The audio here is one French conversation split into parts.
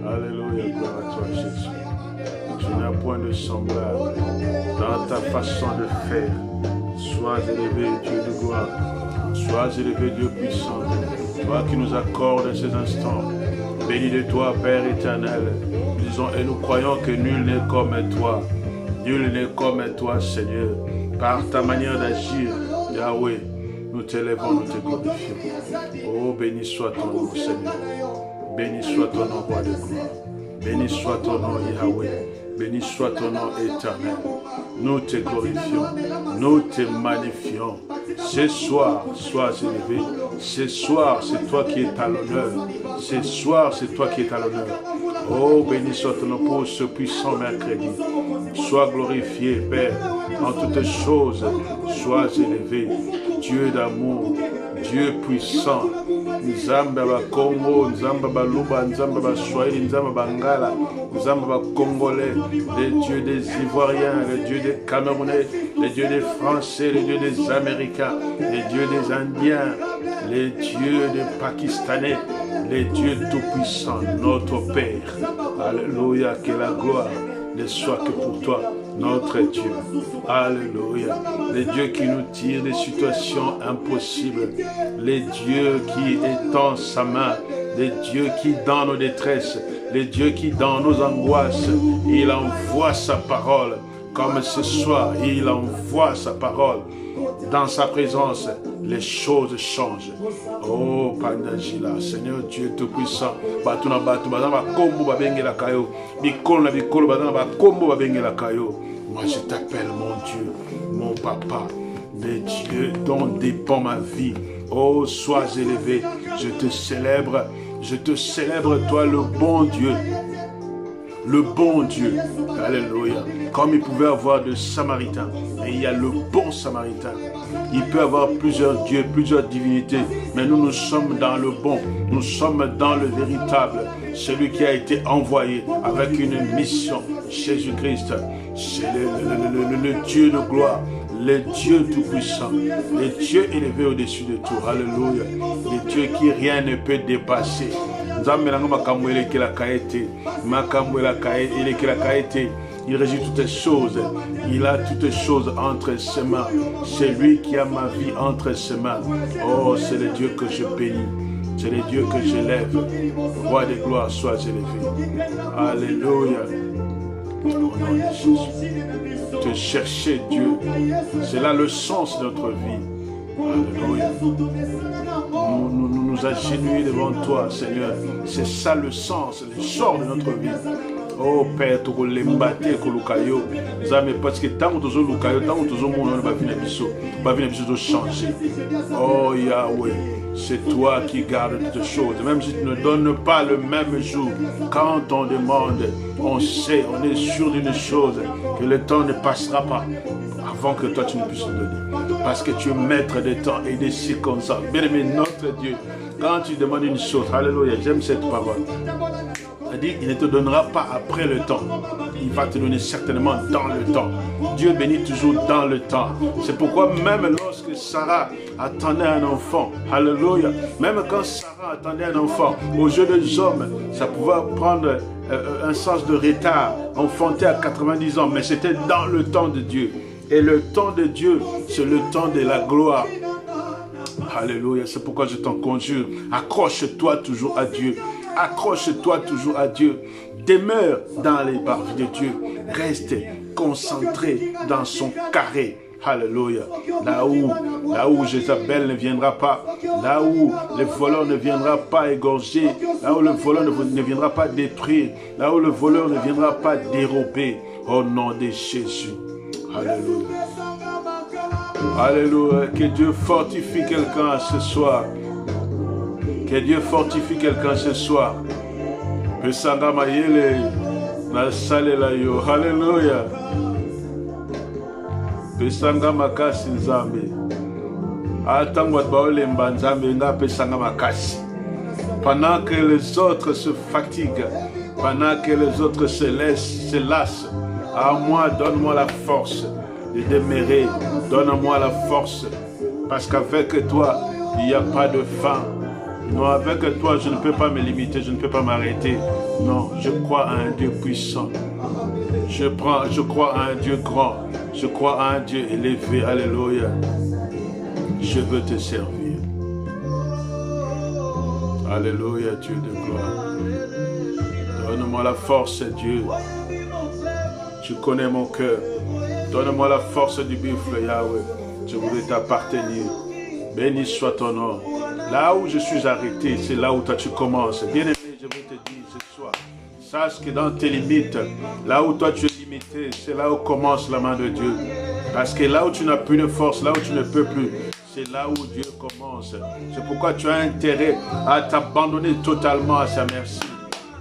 Alléluia, gloire à toi Jésus. Tu n'as point de semblable dans ta façon de faire. Sois élevé Dieu de gloire. Sois élevé Dieu puissant. Toi qui nous accordes ces instants. Béni de toi Père éternel. Nous disons et nous croyons que nul n'est comme toi. Nul n'est comme toi Seigneur. Par ta manière d'agir, Yahweh, nous t'élèvons, nous te glorifions. Oh, béni soit ton nom Seigneur. Béni soit ton nom, roi de gloire. Béni soit ton nom, Yahweh. Béni soit ton nom éternel. Nous te glorifions. Nous te magnifions. Ce soir, sois élevé. Ce soir, c'est toi qui es à l'honneur. Ce soir, c'est toi qui es à l'honneur. Oh, béni soit ton nom pour ce puissant mercredi. Sois glorifié, Père, en toutes choses. Sois élevé. Dieu d'amour, Dieu puissant. Nzamba ba Congo, Nzamba ba Luba, Nzamba ba Swahili, Nzamba ba Ngala, Nzamba ba Congolais, les dieux des Ivoiriens, les dieux des Camerounais, les dieux des Français, les dieux des Américains, les dieux des Indiens, les dieux des Pakistanais, les dieux tout-puissants, notre Père. Alléluia, que la gloire ne soit que pour toi, notre Dieu. Alléluia. Les dieux qui nous tirent des situations impossibles. Les dieux qui étendent sa main. Les dieux qui dans nos détresses. Les dieux qui dans nos angoisses. Il envoie sa parole. Comme ce soir, il envoie sa parole. Dans sa présence, les choses changent. Oh, Panagila, Seigneur Dieu Tout-Puissant. Batuna batu, bazana kombo babengela kayo. Bikolo na bikolo bazana ba kombo babengela kayo. Moi je t'appelle mon Dieu, mon Papa, le Dieu dont dépend ma vie. Oh, sois élevé, je te célèbre toi le bon Dieu. le bon Dieu. Alléluia. Comme il pouvait avoir de Samaritains, mais il y a le bon Samaritain. Il peut avoir plusieurs dieux, plusieurs divinités, mais nous sommes dans le bon. Nous sommes dans le véritable. Celui qui a été envoyé avec une mission, Jésus-Christ. C'est le Dieu de gloire, le Dieu tout-puissant, le Dieu élevé au-dessus de tout. Alléluia. Le Dieu qui rien ne peut dépasser. Il régit toutes les choses. Il a toutes les choses entre ses mains. C'est lui qui a ma vie entre ses mains. Oh, c'est le Dieu que je bénis. C'est le Dieu que j'élève. Roi de gloire, sois élevé. Alléluia. Au nom de Jésus. De chercher Dieu. C'est là le sens de notre vie. Alléluia. Nous agenouiller devant toi, Seigneur. C'est ça le sens, le sort de notre vie. Oh Père, tu veux l'embattre avec le parce que tant que tu as tant que tu as changer. Oh Yahweh, c'est toi qui gardes toutes choses. Même si tu ne donnes pas le même jour, quand on demande, on sait, on est sûr d'une chose, que le temps ne passera pas avant que toi tu ne puisses nous donner. Parce que tu es maître des temps et des circonstances. Bien-aimé, notre Dieu, quand tu demandes une chose, alléluia, j'aime cette parole. Dit, il ne te donnera pas après le temps. Il va te donner certainement dans le temps. Dieu bénit toujours dans le temps. C'est pourquoi même lorsque Sarah attendait un enfant, alléluia, même quand Sarah attendait un enfant, aux yeux des hommes, ça pouvait prendre un sens de retard, enfanter à 90 ans, mais c'était dans le temps de Dieu. Et le temps de Dieu, c'est le temps de la gloire. Alléluia, c'est pourquoi je t'en conjure, accroche-toi toujours à Dieu. Accroche-toi toujours à Dieu. Demeure dans les parvis de Dieu. Reste concentré dans son carré. Alléluia. Là où Jézabel ne viendra pas, là où le voleur ne viendra pas égorger, là où le voleur ne viendra pas détruire, là où le voleur ne viendra pas dérober, au nom de Jésus. Alléluia. Alléluia. Que Dieu fortifie quelqu'un ce soir. Que Dieu fortifie quelqu'un ce soir. Alléluia. Pesanga makasi nzambe. Atangwa baolemba nzambe nga pesanga makasi. Pendant que les autres se fatiguent, pendant que les autres se lassent, à moi, donne-moi la force de demeurer. Donne-moi la force. Parce qu'avec toi, il n'y a pas de fin. Non, avec toi, je ne peux pas me limiter, je ne peux pas m'arrêter. Non, je crois à un Dieu puissant. Je crois à un Dieu grand. Je crois à un Dieu élevé. Alléluia. Je veux te servir. Alléluia, Dieu de gloire. Donne-moi la force, Dieu. Tu connais mon cœur. Donne-moi la force du buffle, Yahweh. Je voudrais t'appartenir. Béni soit ton nom. Là où je suis arrêté, c'est là où toi tu commences. Bien-aimé, je veux te dire ce soir, sache que dans tes limites, là où toi tu es limité, c'est là où commence la main de Dieu. Parce que là où tu n'as plus de force, là où tu ne peux plus, c'est là où Dieu commence. C'est pourquoi tu as intérêt à t'abandonner totalement à sa merci.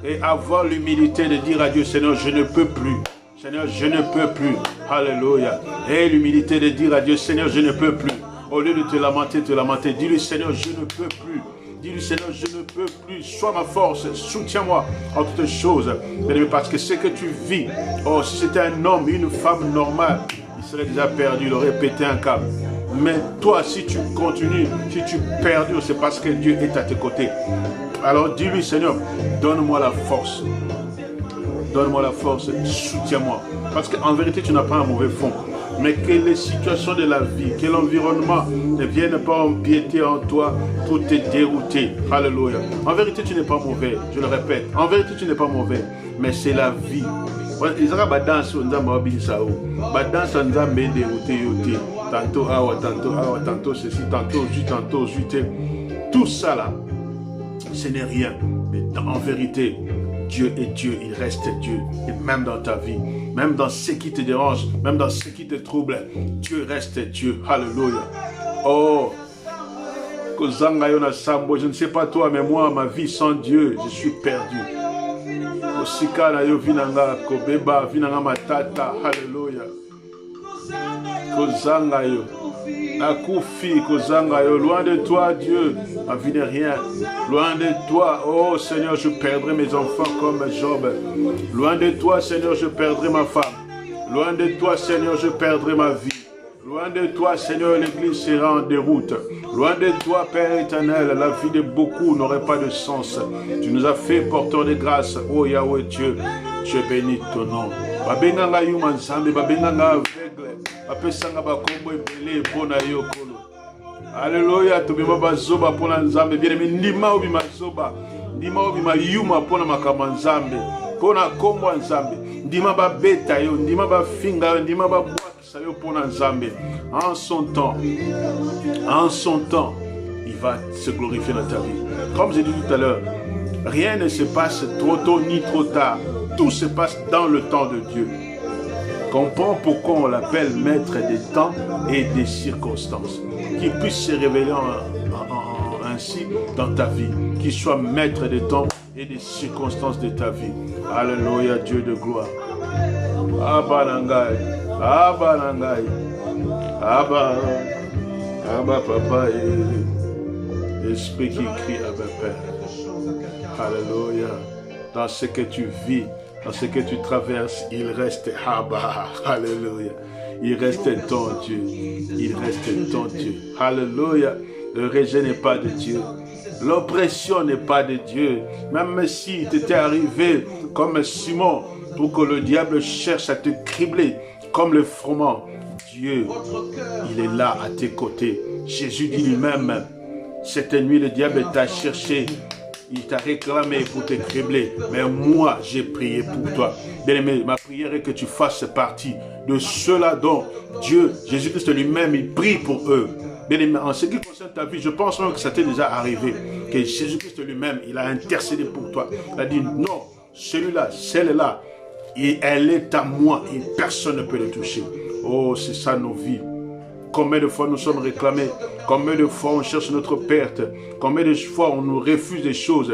Et avoir l'humilité de dire à Dieu, Seigneur, je ne peux plus. Seigneur, je ne peux plus. Alléluia. Et l'humilité de dire à Dieu, Seigneur, je ne peux plus. Au lieu de te lamenter, dis-lui, Seigneur, je ne peux plus. Dis-lui, Seigneur, je ne peux plus. Sois ma force, soutiens-moi en toutes choses. Parce que ce que tu vis, oh, si c'était un homme, une femme normale, il serait déjà perdu, il aurait pété un câble. Mais toi, si tu continues, si tu perdures, c'est parce que Dieu est à tes côtés. Alors dis-lui, Seigneur, donne-moi la force. Donne-moi la force, soutiens-moi. Parce qu'en vérité, tu n'as pas un mauvais fond. Mais que les situations de la vie, que l'environnement ne viennent pas empiéter en toi pour te dérouter. Alléluia. En vérité, tu n'es pas mauvais, je le répète. En vérité, tu n'es pas mauvais, mais c'est la vie. Tantôt ceci, tantôt juté. Tout ça là, ce n'est rien. Mais en vérité, Dieu est Dieu, il reste Dieu. Et même dans ta vie, même dans ce qui te dérange, même dans ce qui te trouble, Dieu reste Dieu. Alléluia. Oh, je ne sais pas toi, mais moi, ma vie sans Dieu, je suis perdu. Osika na yo vinanga kobeba vinanga matata. Alléluia. Kozanga yo. Akufi kozanga yo. Loin de toi, Dieu, ma vie n'est rien. Loin de toi, oh Seigneur, je perdrai mes enfants comme Job. Loin de toi, Seigneur, je perdrai ma femme. Loin de toi, Seigneur, je perdrai ma vie. Loin de toi, Seigneur, l'Église sera en déroute. Loin de toi, Père éternel, la vie de beaucoup n'aurait pas de sens. Tu nous as fait porteur de grâce, oh Yahweh Dieu. Je bénis ton nom. Babenganga yuma nzambe, babenganga aveugle, bapesanga bakombo ebele pona yo kolo. Alléluia, tobima bazoba pona nzambe, bien-aimé, ndima obima zoba, ndima obima yuma pona makama nzambe, pona kombo nzambe, ndima babeta yo, ndima bafinga yo, ndima babwakisa yo pona nzambe. En son temps, il va se glorifier dans ta vie. Comme j'ai dit tout à l'heure, rien ne se passe trop tôt ni trop tard. Tout se passe dans le temps de Dieu. Comprends pourquoi on l'appelle maître des temps et des circonstances. Qu'il puisse se révéler ainsi dans ta vie. Qu'il soit maître des temps et des circonstances de ta vie. Alléluia, Dieu de gloire. Abba Nangai, Abba Nangai, Abba, Abba Papa, Esprit qui crie Abba Père. Alléluia. Dans ce que tu vis, dans ce que tu traverses, il reste Abba. Alléluia. Il reste ton Dieu. Il reste ton Dieu. Alléluia. Le rejet n'est pas de Dieu. L'oppression n'est pas de Dieu. Même si tu étais arrivé comme Simon pour que le diable cherche à te cribler comme le froment, Dieu, il est là à tes côtés. Jésus dit lui-même, cette nuit le diable t'a cherché. Il t'a réclamé pour te cribler. Mais moi, j'ai prié pour toi. Bien-aimé, ma prière est que tu fasses partie de ceux-là dont Dieu, Jésus-Christ lui-même, il prie pour eux. Bien-aimé, en ce qui concerne ta vie, je pense même que ça t'est déjà arrivé. Que Jésus-Christ lui-même, il a intercédé pour toi. Il a dit, non, celui-là, celle-là, et elle est à moi et personne ne peut le toucher. Oh, c'est ça nos vies. Combien de fois nous sommes réclamés, combien de fois on cherche notre perte, combien de fois on nous refuse des choses.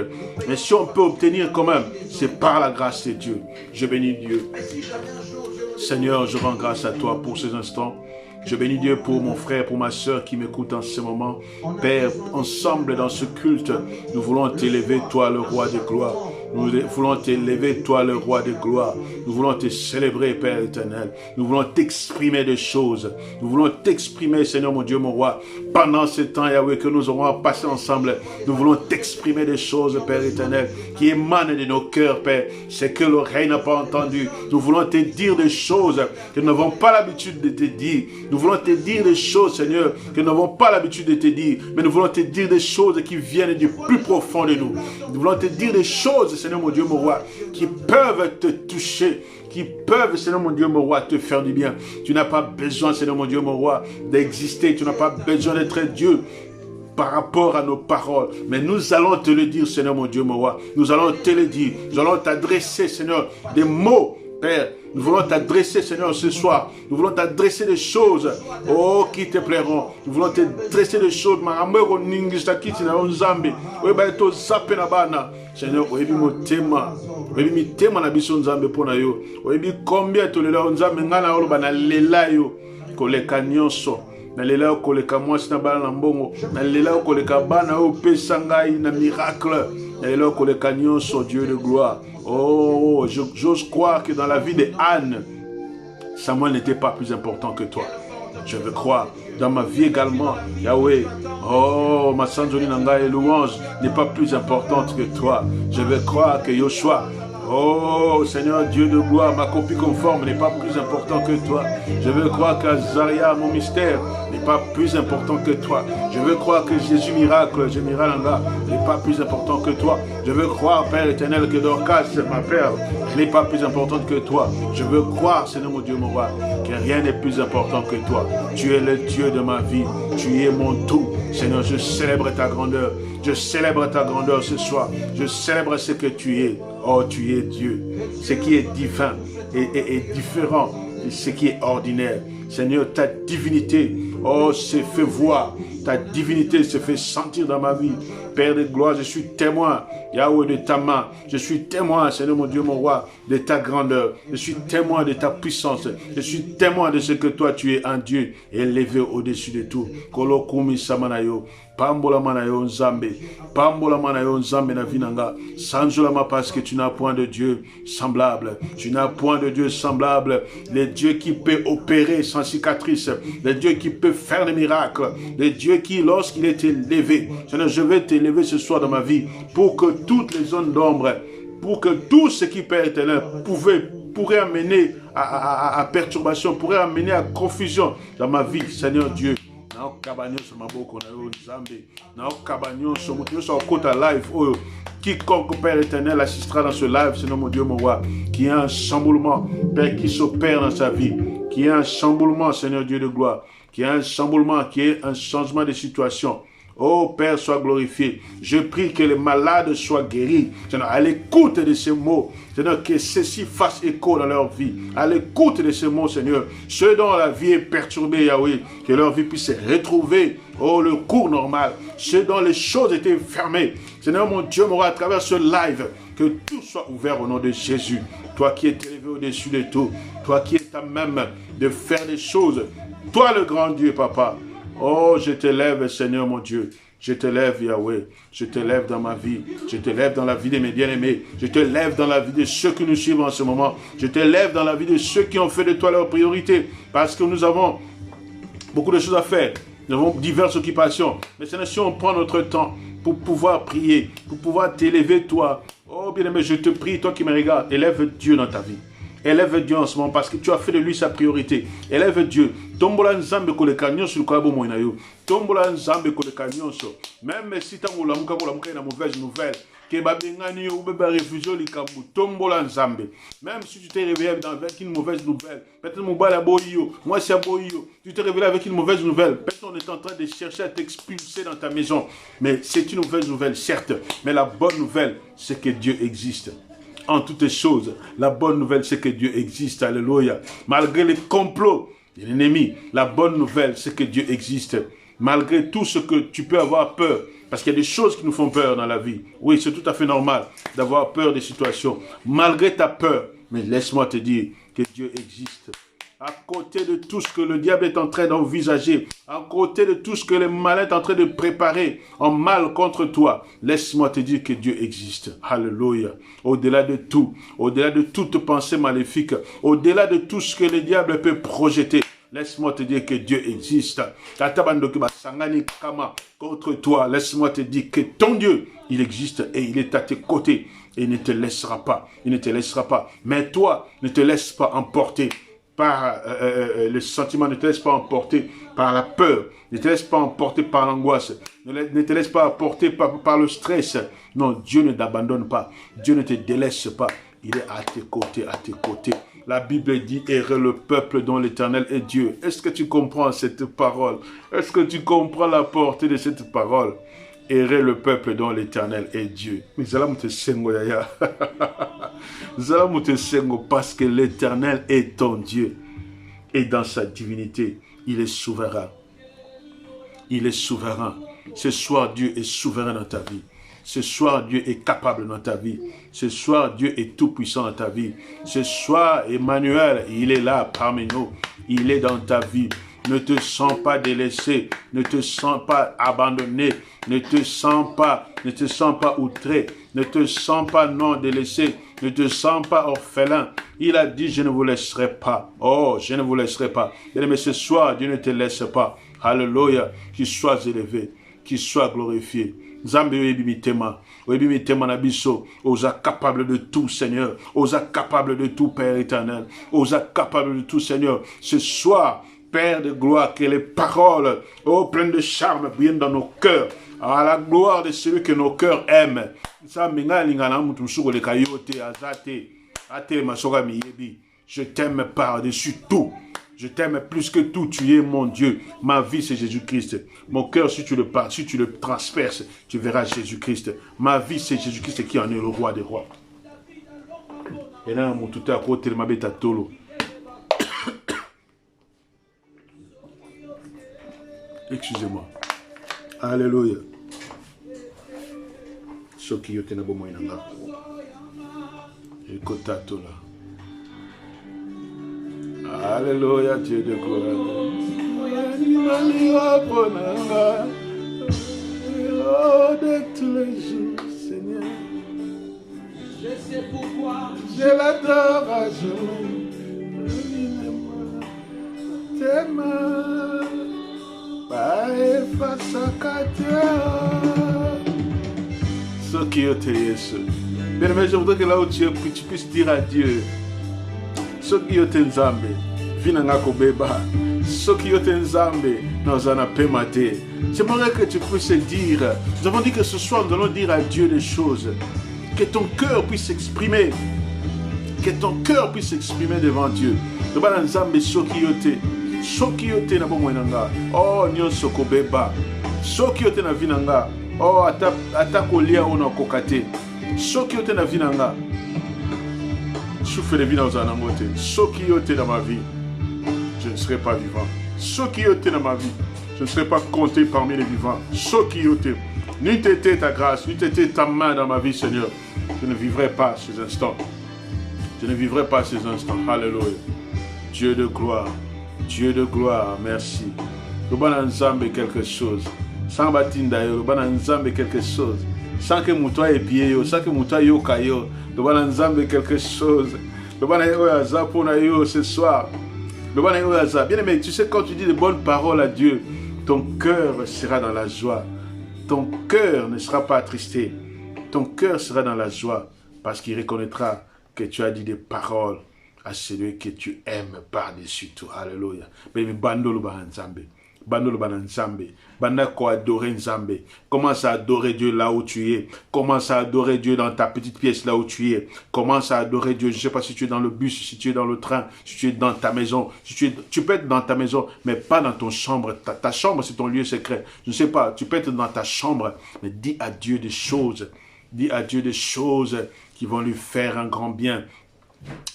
Mais si on peut obtenir quand même, c'est par la grâce de Dieu. Je bénis Dieu. Seigneur, je rends grâce à toi pour ces instants. Je bénis Dieu pour mon frère, pour ma soeur qui m'écoute en ce moment. Père, ensemble dans ce culte, nous voulons t'élever, toi le roi de gloire. Nous voulons t'élever, toi le roi de gloire. Nous voulons te célébrer, Père éternel. Nous voulons t'exprimer des choses. Nous voulons t'exprimer, Seigneur mon Dieu, mon roi. Pendant ce temps, Yahweh, que nous aurons passé ensemble, nous voulons t'exprimer des choses, Père éternel, qui émanent de nos cœurs, Père. C'est que l'oreille n'a pas entendu. Nous voulons te dire des choses que nous n'avons pas l'habitude de te dire. Nous voulons te dire des choses, Seigneur, que nous n'avons pas l'habitude de te dire. Mais nous voulons te dire des choses qui viennent du plus profond de nous. Nous voulons te dire des choses, Seigneur mon Dieu, mon roi, qui peuvent te toucher, qui peuvent, Seigneur mon Dieu, mon roi, te faire du bien. Tu n'as pas besoin, Seigneur mon Dieu, mon roi, d'exister. Tu n'as pas besoin d'être Dieu par rapport à nos paroles. Mais nous allons te le dire, Seigneur mon Dieu, mon roi. Nous allons te le dire. Nous allons t'adresser, Seigneur, des mots, Père. Nous voulons t'adresser, Seigneur, ce soir. Nous voulons t'adresser des choses, oh, qui te plairont. Nous voulons t'adresser des choses. Seigneur, oyebi motema, oyebi mitema na biso nzambe pona yo. Oyebi combien tolela nzambe ngana oloba na lela yo koleka nyonso. Na lela yo koleka mwasi na bana na mbongo. Na lela yo koleka bana yo pesa ngai na miracle. Na lela yo koleka nyonso, Dieu de gloire. Oh, j'ose croire que dans la vie de Anne, Samuel n'était pas plus important que toi. Je veux croire dans ma vie également, Yahweh, oh, ma Sanjoli Nanga et louange n'est pas plus importante que toi. Je veux croire que Yoshua, oh Seigneur Dieu de gloire, ma copie conforme n'est pas plus important que toi. Je veux croire qu'Azaria, mon mystère, n'est pas plus important que toi. Je veux croire que Jésus miracle, Jémiralanga, n'est pas plus important que toi. Je veux croire, Père éternel, que Dorcas, ma Père, n'est pas plus importante que toi. Je veux croire, Seigneur mon Dieu, mon roi, que rien n'est plus important que toi. Tu es le Dieu de ma vie. Tu es mon tout. Seigneur, je célèbre ta grandeur. Je célèbre ta grandeur ce soir. Je célèbre ce que tu es. Oh, tu es Dieu. Ce qui est divin et différent de ce qui est ordinaire. Seigneur, ta divinité, oh, s'est fait voir. Ta divinité se fait sentir dans ma vie. Père de gloire, je suis témoin, Yahweh, de ta main. Je suis témoin, Seigneur mon Dieu, mon roi, de ta grandeur. Je suis témoin de ta puissance. Je suis témoin de ce que toi, tu es un Dieu élevé au-dessus de tout. Kolokumi samanayo. Pambola manayo nzambe. Pambola manayo nzambe na vinanga. Sanjolama parce que tu n'as point de Dieu semblable. Tu n'as point de Dieu semblable. Le Dieu qui peut opérer sans cicatrice. Le Dieu qui peut faire des miracles. Le Dieu qui, lorsqu'il est élevé, Seigneur, je vais t'élever ce soir dans ma vie pour que toutes les zones d'ombre, pour que tout ce qui, Père éternel, pourrait amener à perturbation, pourrait amener à confusion dans ma vie, Seigneur Dieu. Quiconque, Père éternel, assistera dans ce live, Seigneur mon Dieu, mon roi, qui a un chamboulement, Père, qui s'opère dans sa vie, qui a un chamboulement, Seigneur Dieu de gloire, qui a un chamboulement, qui est un changement de situation. Oh Père, sois glorifié. Je prie que les malades soient guéris. Seigneur, à l'écoute de ces mots, Seigneur, que ceci fasse écho dans leur vie. À l'écoute de ces mots, Seigneur, ceux dont la vie est perturbée, Yahweh, que leur vie puisse retrouver, oh, le cours normal. Ceux dont les choses étaient fermées. Seigneur, mon Dieu, mon roi, à travers ce live, que tout soit ouvert au nom de Jésus. Toi qui es élevé au-dessus de tout. Toi qui es à même de faire des choses. Toi, le grand Dieu, Papa. Oh, je te lève, Seigneur mon Dieu. Je te lève, Yahweh. Je te lève dans ma vie. Je te lève dans la vie de mes bien-aimés. Je te lève dans la vie de ceux qui nous suivent en ce moment. Je te lève dans la vie de ceux qui ont fait de toi leur priorité. Parce que nous avons beaucoup de choses à faire. Nous avons diverses occupations. Mais Seigneur, si on prend notre temps pour pouvoir prier, pour pouvoir t'élever, toi. Oh, bien-aimé, je te prie, toi qui me regardes, élève Dieu dans ta vie. Élève Dieu en ce moment parce que tu as fait de lui sa priorité. Élève Dieu. Tombola nzambe koleka nyonso lukwabo moina yo. Tombola nzambe koleka nyonso. Même si tango lamuka na mauvaise nouvelle, que babengani yo beba réfugié likambu. Tombola nzambe. Même si tu t'es réveillé avec une mauvaise nouvelle, peut-être mon bala boyo, moi c'est boyo. Tu t'es réveillé avec une mauvaise nouvelle. Peut-être on est en train de chercher à t'expulser dans ta maison. Mais c'est une mauvaise nouvelle, certes. Mais la bonne nouvelle, c'est que Dieu existe. En toutes choses, la bonne nouvelle, c'est que Dieu existe. Alléluia. Malgré les complots de l'ennemi, la bonne nouvelle, c'est que Dieu existe. Malgré tout ce que tu peux avoir peur, parce qu'il y a des choses qui nous font peur dans la vie. Oui, c'est tout à fait normal d'avoir peur des situations. Malgré ta peur, mais laisse-moi te dire que Dieu existe. À côté de tout ce que le diable est en train d'envisager, à côté de tout ce que le malin est en train de préparer en mal contre toi, laisse-moi te dire que Dieu existe. Alléluia. Au-delà de tout, au-delà de toute pensée maléfique, au-delà de tout ce que le diable peut projeter, laisse-moi te dire que Dieu existe. Contre toi, laisse-moi te dire que ton Dieu, il existe et il est à tes côtés et il ne te laissera pas. Il ne te laissera pas. Mais toi, ne te laisse pas emporter par le sentiment, ne te laisse pas emporter par la peur, ne te laisse pas emporter par l'angoisse, ne te laisse pas emporter par le stress. Non, Dieu ne t'abandonne pas, Dieu ne te délaisse pas, il est à tes côtés, à tes côtés. La Bible dit, errez le peuple dont l'Éternel est Dieu. Est-ce que tu comprends cette parole? Est-ce que tu comprends la portée de cette parole? Errez le peuple dont l'Éternel est Dieu. Mais parce que l'Éternel est ton Dieu. Et dans sa divinité, il est souverain. Il est souverain. Ce soir, Dieu est souverain dans ta vie. Ce soir, Dieu est capable dans ta vie. Ce soir, Dieu est tout puissant dans ta vie. Ce soir, Emmanuel, il est là parmi nous. Il est dans ta vie. Ne te sens pas délaissé, ne te sens pas abandonné, ne te sens pas outré, ne te sens pas non délaissé, ne te sens pas orphelin. Il a dit, je ne vous laisserai pas. Oh, je ne vous laisserai pas. Mais ce soir, Dieu ne te laisse pas. Alléluia. Qu'il soit élevé, qu'il soit glorifié. Nzambe oyebimitema na biso, osa capable de tout Seigneur, osa capable de tout Père éternel, osa capable de tout Seigneur. Ce soir, Père de gloire, que les paroles, oh, pleines de charme, viennent dans nos cœurs, à la gloire de celui que nos cœurs aiment. Je t'aime par-dessus tout. Je t'aime plus que tout. Tu es mon Dieu. Ma vie, c'est Jésus-Christ. Mon cœur, si tu le parles, si tu le transperces, tu verras Jésus-Christ. Ma vie, c'est Jésus-Christ qui en est le roi des rois. Et là, mon tout à côté, ma bête à tolo. Excusez-moi. Alléluia. Soki yote na bomo inanga. Ekotato là. Alléluia, Dieu de gloire. Oh, de tous les jours, Seigneur. Je sais pourquoi. Je l'adore à jamais. T'aimes. Pas face à ce qui est Yesu. Bien aimé, je voudrais que là où tu es, tu puisses dire à Dieu, ce qui est Nzambe, Vinanga Kobeba, ce qui est Nzambe, nous en avons maté. J'aimerais que tu puisses dire, nous avons dit que ce soir nous allons dire à Dieu des choses, que ton cœur puisse s'exprimer, que ton cœur puisse s'exprimer devant Dieu. Nous allons Nzambe, ce qui est na bomwenanga, oh nyonso kobeba, ce qui est na vinanga. Oh, atakolia ona kokate. Soki yote na vinanga. Souffle de vie dans un angote. Soki yote dans ma vie. Je ne serai pas vivant. Soki yote dans ma vie. Je ne serai pas compté parmi les vivants. Soki yote. N'eût été ta grâce, n'eût été ta main dans ma vie, Seigneur. Je ne vivrai pas ces instants. Je ne vivrai pas ces instants. Alléluia. Dieu de gloire. Dieu de gloire. Merci. Nous allons ensemble quelque chose. Sans batinda yo, bana nzambe quelque chose. Sans que moutoua épie yo, sans que moutoua yo kayo, le bana nzambe quelque chose. Le bana yo yaza pour na yo ce soir. Le bana yo yaza. Bien aimé, tu sais quand tu dis de bonnes paroles à Dieu, ton cœur sera dans la joie. Ton cœur ne sera pas attristé. Ton cœur sera dans la joie parce qu'il reconnaîtra que tu as dit des paroles à celui que tu aimes par-dessus tout. Alléluia. Mais bando le bana nzambe. Bando le banan Nzambe. Banda ko adorer Nzambe. Commence à adorer Dieu là où tu es. Commence à adorer Dieu dans ta petite pièce là où tu es. Commence à adorer Dieu. Je ne sais pas si tu es dans le bus, si tu es dans le train, si tu es dans ta maison. Si tu peux être dans ta maison, mais pas dans ton chambre. Ta chambre, c'est ton lieu secret. Je ne sais pas. Tu peux être dans ta chambre, mais dis à Dieu des choses. Dis à Dieu des choses qui vont lui faire un grand bien.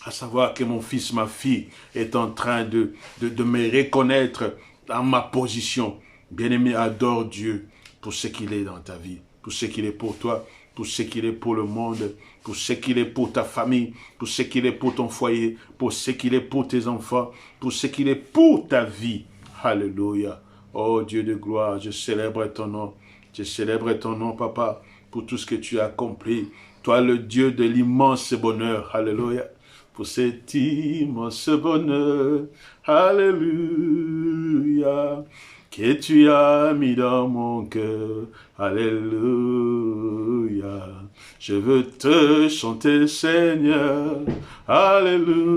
À savoir que mon fils, ma fille est en train de me reconnaître dans ma position. Bien-aimé, adore Dieu pour ce qu'il est dans ta vie, pour ce qu'il est pour toi, pour ce qu'il est pour le monde, pour ce qu'il est pour ta famille, pour ce qu'il est pour ton foyer, pour ce qu'il est pour tes enfants, pour ce qu'il est pour ta vie. Alléluia. Oh Dieu de gloire, je célèbre ton nom. Je célèbre ton nom, Papa, pour tout ce que tu as accompli. Toi, le Dieu de l'immense bonheur. Alléluia. Pour cet immense bonheur, alléluia, que tu as mis dans mon cœur, alléluia. Je veux te chanter, Seigneur, alléluia.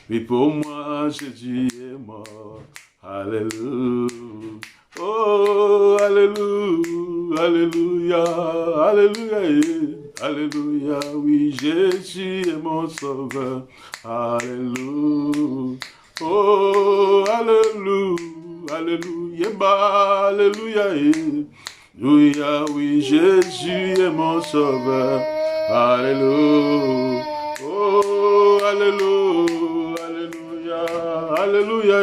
Oui, pour moi, Jésus est mort, alléluia. Oh, alléluia, alléluia, alléluia. Alléluia, oui, Jésus est mon sauveur. Alléluia. Oh, alléluia, alléluia, alléluia. Alléluia, oui, Jésus est mon sauveur. Alléluia. Oh, alléluia, alléluia, alléluia.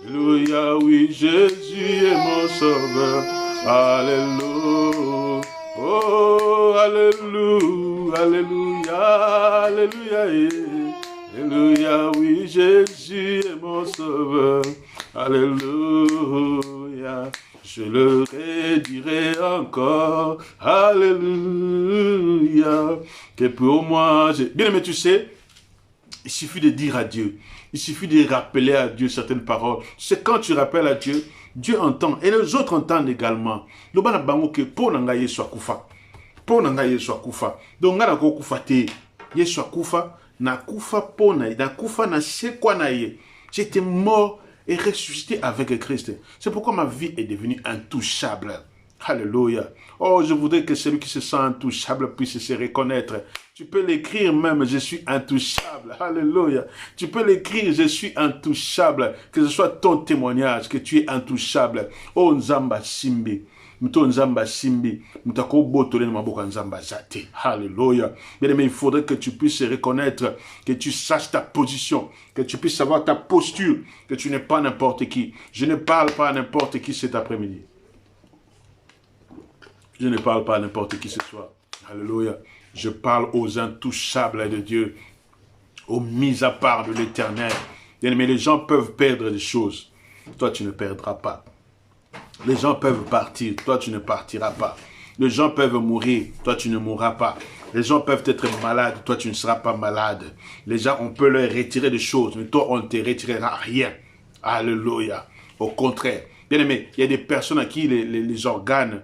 Alléluia, oui, Jésus est mon sauveur. Alléluia. Oh, alléluia, alléluia, alléluia, alléluia, oui, Jésus est mon sauveur, alléluia, je le redirai encore, alléluia, que pour moi, bien aimé, tu sais, il suffit de dire à Dieu, il suffit de rappeler à Dieu certaines paroles, c'est quand tu rappelles à Dieu, Dieu entend, et les autres entendent également. Le bana bango ke po nanga Yesu akufa. Po nanga Yesu akufa. Donc ngana ko kufa te. Yesu akufa na kufa po na kufa na sekwa na ye. J'étais mort et ressuscité avec Christ. C'est pourquoi ma vie est devenue intouchable. Alléluia. Oh, je voudrais que celui qui se sent intouchable puisse se reconnaître. Tu peux l'écrire même, je suis intouchable. Alléluia. Tu peux l'écrire, je suis intouchable. Que ce soit ton témoignage, que tu es intouchable. Oh, Nzamba Simbi. Muto nzamba simbi. Mutako botole na maboka nzamba zate. Alléluia. Bien-aimé, il faudrait que tu puisses reconnaître, que tu saches ta position, que tu puisses savoir ta posture, que tu n'es pas n'importe qui. Je ne parle pas à n'importe qui cet après-midi. Je ne parle pas à n'importe qui ce soir. Alléluia. Je parle aux intouchables de Dieu, aux mis à part de l'Éternel. Mais les gens peuvent perdre des choses. Toi, tu ne perdras pas. Les gens peuvent partir. Toi, tu ne partiras pas. Les gens peuvent mourir. Toi, tu ne mourras pas. Les gens peuvent être malades. Toi, tu ne seras pas malade. Les gens, on peut leur retirer des choses. Mais toi, on ne te retirera rien. Alléluia. Au contraire. Bien aimé, il y a des personnes à qui les organes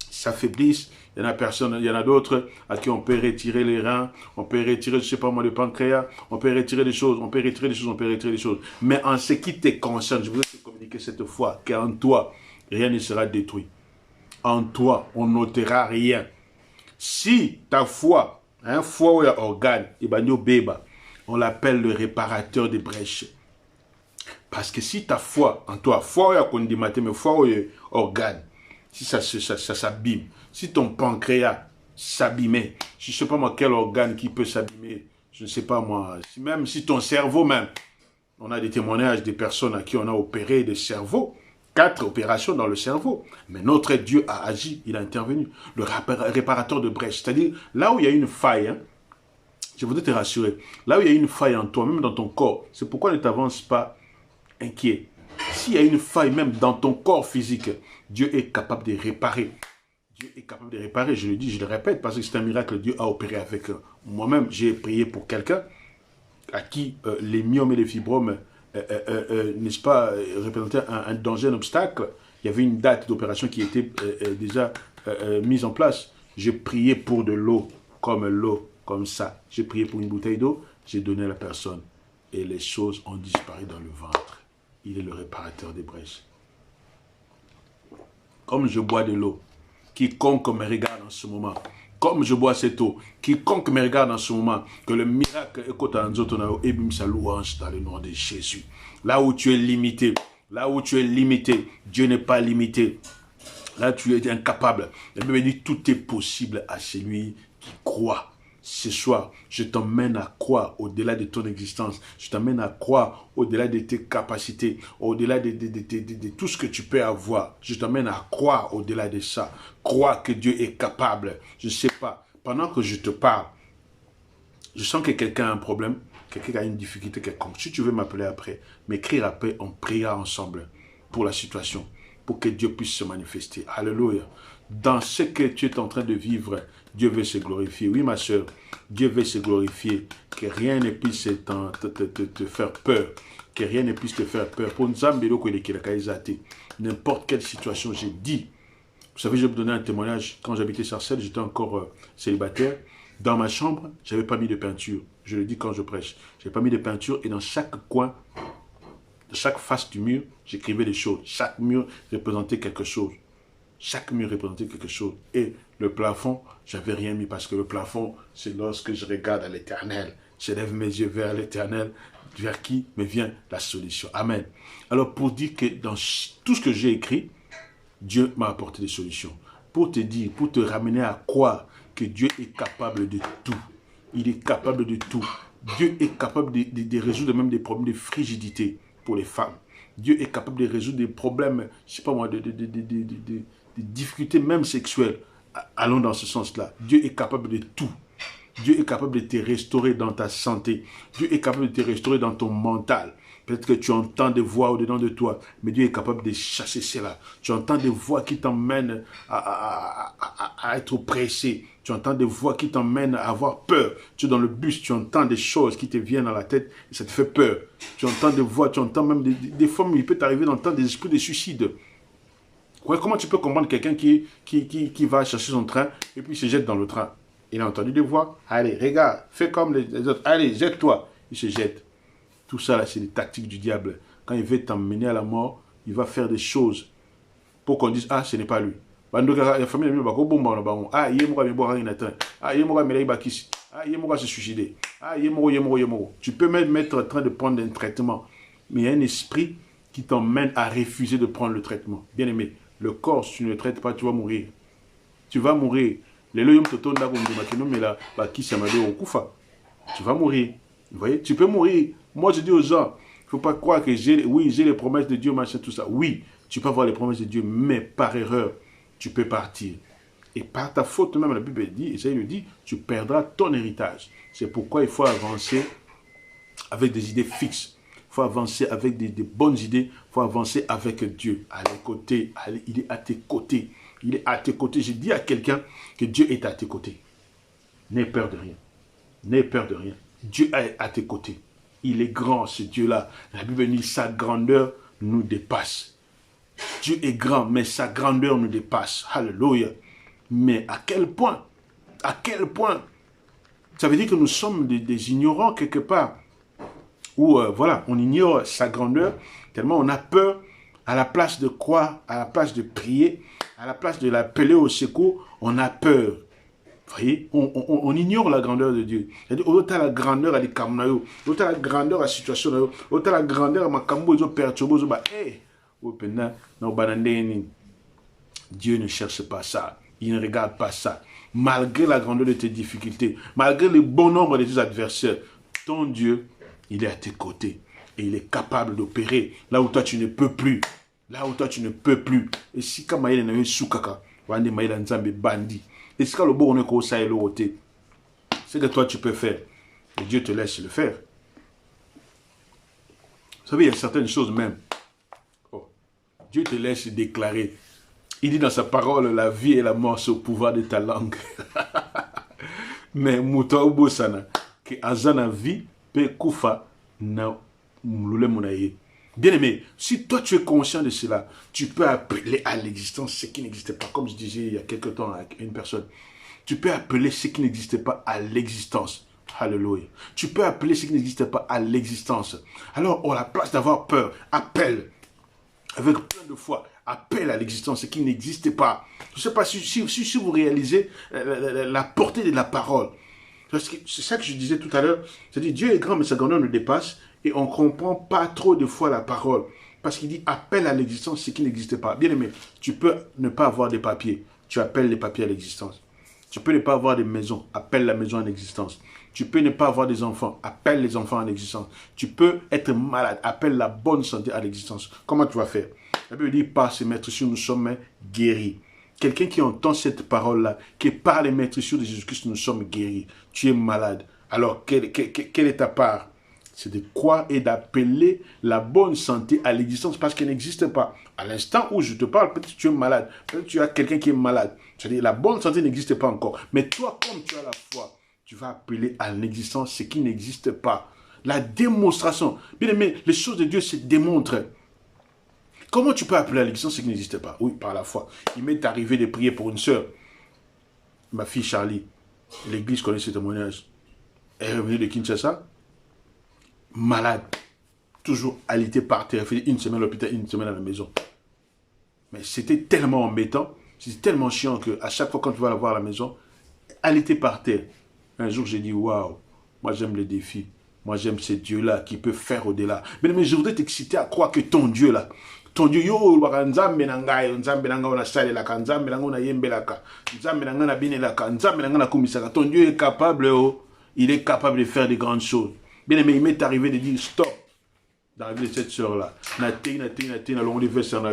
s'affaiblissent. Il y en a d'autres à qui on peut retirer les reins, on peut retirer, je ne sais pas moi, le pancréas, on peut retirer des choses, on peut retirer des choses. Mais en ce qui te concerne, je voudrais te communiquer cette fois qu'en toi, rien ne sera détruit. En toi, on n'ôtera rien. Si ta foi, un foie ou un organe, on l'appelle le réparateur des brèches. Parce que si ta foi, en toi, foi ou un condimate, mais foi ou un organe, si ça s'abîme, si ton pancréas s'abîmait, je ne sais pas moi quel organe qui peut s'abîmer, je ne sais pas moi, même si ton cerveau même, on a des témoignages des personnes à qui on a opéré des cerveaux, 4 opérations dans le cerveau, mais notre Dieu a agi, il a intervenu, le réparateur de brèches, c'est-à-dire là où il y a une faille, hein, je voudrais te rassurer, là où il y a une faille en toi, même dans ton corps, c'est pourquoi ne t'avance pas inquiet. S'il y a une faille même dans ton corps physique, Dieu est capable de réparer. Dieu est capable de réparer, je le dis, je le répète, parce que c'est un miracle que Dieu a opéré avec moi-même. J'ai prié pour quelqu'un à qui les myomes et les fibromes, n'est-ce pas, représentaient un danger, un obstacle. Il y avait une date d'opération qui était déjà mise en place. J'ai prié pour de l'eau, comme ça. J'ai prié pour une bouteille d'eau, j'ai donné à la personne. Et les choses ont disparu dans le ventre. Il est le réparateur des brèches. Comme je bois de l'eau, quiconque me regarde en ce moment, comme je bois cette eau, quiconque me regarde en ce moment, que le miracle écoute en Zotonao et bim sa louange dans le nom de Jésus. Là où tu es limité, Dieu n'est pas limité. Là tu es incapable. La Bible dit tout est possible à celui qui croit. Ce soir, je t'emmène à croire au-delà de ton existence. Je t'emmène à croire au-delà de tes capacités, au-delà de tout ce que tu peux avoir. Je t'emmène à croire au-delà de ça. Croire que Dieu est capable. Je ne sais pas. Pendant que je te parle, je sens que quelqu'un a un problème, quelqu'un a une difficulté quelconque. Si tu veux m'appeler après, m'écrire après, on priera ensemble pour la situation, pour que Dieu puisse se manifester. Alléluia. Dans ce que tu es en train de vivre, Dieu veut se glorifier. Oui, ma soeur, Dieu veut se glorifier. Que rien ne puisse te faire peur. Que rien ne puisse te faire peur. Pour n'importe quelle situation, j'ai dit. Vous savez, je vais vous donner un témoignage. Quand j'habitais Sarcelles, j'étais encore célibataire. Dans ma chambre, je n'avais pas mis de peinture. Je le dis quand je prêche. Je n'avais pas mis de peinture et dans chaque coin, de chaque face du mur, j'écrivais des choses. Chaque mur représentait quelque chose. Chaque mur représentait quelque chose. Et le plafond, je n'avais rien mis parce que le plafond, c'est lorsque je regarde à l'Éternel. Je lève mes yeux vers l'Éternel, vers qui me vient la solution. Amen. Alors pour dire que dans tout ce que j'ai écrit, Dieu m'a apporté des solutions. Pour te dire, pour te ramener à croire que Dieu est capable de tout. Il est capable de tout. Dieu est capable de résoudre même des problèmes de frigidité pour les femmes. Dieu est capable de résoudre des problèmes, je ne sais pas moi, des difficultés même sexuelles. Allons dans ce sens-là. Dieu est capable de tout. Dieu est capable de te restaurer dans ta santé. Dieu est capable de te restaurer dans ton mental. Peut-être que tu entends des voix au-dedans de toi, mais Dieu est capable de chasser cela. Tu entends des voix qui t'emmènent à être pressé. Tu entends des voix qui t'emmènent à avoir peur. Tu es dans le bus, tu entends des choses qui te viennent à la tête et ça te fait peur. Tu entends des voix, tu entends même des fois, il peut t'arriver d'entendre des esprits de suicide. Ouais, comment tu peux comprendre quelqu'un qui va chercher son train et puis se jette dans le train? Il a entendu des voix. Allez, regarde, fais comme les autres. Allez, jette-toi. Il se jette. Tout ça, là, c'est des tactiques du diable. Quand il veut t'emmener à la mort, il va faire des choses pour qu'on dise, ah, ce n'est pas lui. La famille, ah, il est mort, ah, il est mort, se suicider. Ah, il est mort. Tu peux même être en train de prendre un traitement. Mais il y a un esprit qui t'emmène à refuser de prendre le traitement. Bien aimé, Le corps, si tu ne le traites pas, tu vas mourir. Tu vas mourir. Les loyaumes te tournent là, mais là, qui s'est marié au Koufa. Tu vas mourir. Vous voyez, tu peux mourir. Moi, je dis aux gens, il ne faut pas croire que j'ai les promesses de Dieu, machin, tout ça. Oui, tu peux avoir les promesses de Dieu, mais par erreur, tu peux partir. Et par ta faute, même la Bible dit, et ça il le dit, tu perdras ton héritage. C'est pourquoi il faut avancer avec des idées fixes. Il faut avancer avec des bonnes idées. Il faut avancer avec Dieu. À les côtés. Il est à tes côtés. Il est à tes côtés. Je dis à quelqu'un que Dieu est à tes côtés. N'aie peur de rien. N'aie peur de rien. Dieu est à tes côtés. Il est grand, ce Dieu-là. La Bible dit, sa grandeur nous dépasse. Dieu est grand, mais sa grandeur nous dépasse. Alléluia. Mais à quel point? À quel point? Ça veut dire que nous sommes des ignorants quelque part. Où, voilà, on ignore sa grandeur, tellement on a peur, à la place de croire, à la place de prier, à la place de l'appeler au secours, on a peur. Vous voyez, on ignore la grandeur de Dieu. C'est-à-dire, autant la grandeur à des kamnayo, autant la grandeur à la situation, autant la grandeur à ma kambo, ils ont perturbé, ils ont dit, Dieu ne cherche pas ça. Il ne regarde pas ça. Malgré la grandeur de tes difficultés, malgré le bon nombre de tes adversaires, ton Dieu, il est à tes côtés. Et il est capable d'opérer là où toi tu ne peux plus. Là où toi tu ne peux plus. Et si comme il y a soukaka, wande maïla nzambe bandi. Et si le bon est ça et l'autre, c'est que toi tu peux faire. Et Dieu te laisse le faire. Vous savez, il y a certaines choses même. Oh, Dieu te laisse déclarer. Il dit dans sa parole, la vie et la mort sont au pouvoir de ta langue. Mais Mouta Obosana, que Azana vie, peut Koufa, na Mloule Mounaye. Bien aimé, si toi tu es conscient de cela, tu peux appeler à l'existence ce qui n'existait pas. Comme je disais il y a quelque temps à une personne, tu peux appeler ce qui n'existait pas à l'existence. Alléluia. Tu peux appeler ce qui n'existait pas à l'existence. Alors, à la place d'avoir peur, appelle avec plein de foi. Appelle à l'existence ce qui n'existait pas. Je ne sais pas si vous réalisez la portée de la parole. C'est ça que je disais tout à l'heure. C'est-à-dire, Dieu est grand, mais sa grandeur nous dépasse. Et on ne comprend pas trop de fois la parole. Parce qu'il dit, appelle à l'existence ce qui n'existait pas. Bien aimé, tu peux ne pas avoir des papiers. Tu appelles les papiers à l'existence. Tu peux ne pas avoir des maisons. Appelle la maison à l'existence. Tu peux ne pas avoir des enfants. Appelle les enfants à l'existence. Tu peux être malade. Appelle la bonne santé à l'existence. Comment tu vas faire? La Bible dit, par ces maîtresses, nous sommes guéris. Quelqu'un qui entend cette parole-là, qui par les maîtresses de Jésus-Christ, nous sommes guéris. Tu es malade. Alors, quelle est ta part? C'est de croire et d'appeler la bonne santé à l'existence parce qu'elle n'existe pas. À l'instant où je te parle, peut-être que tu es malade. Peut-être que tu as quelqu'un qui est malade. C'est-à-dire, la bonne santé n'existe pas encore. Mais toi, comme tu as la foi, tu vas appeler à l'existence ce qui n'existe pas. La démonstration. Bien aimé, les choses de Dieu se démontrent. Comment tu peux appeler à l'existence ce qui n'existe pas? Oui, par la foi. Il m'est arrivé de prier pour une sœur. Ma fille Charlie. L'église connaît ce témoignage. Elle est revenue de Kinshasa. Malade. Toujours alitée par terre. Elle fait une semaine à l'hôpital, une semaine à la maison. Mais c'était tellement embêtant. C'était tellement chiant qu'à chaque fois quand tu vas la voir à la maison, alitée par terre. Un jour, j'ai dit, waouh, moi j'aime les défis. Moi j'aime ce Dieu-là qui peut faire au-delà. Mais je voudrais t'exciter à croire que ton Dieu-là, ton Dieu, yo, nzambe nangai, nzambe nanga ona sale la nzambe nanga ona yembe la nzambe nanga na bine la nzambe nanga na kumisaka. Ton Dieu est capable, oh, il est capable de faire de grandes choses. Bien aimé, il m'est arrivé de dire stop dans la vie de cette sœur-là.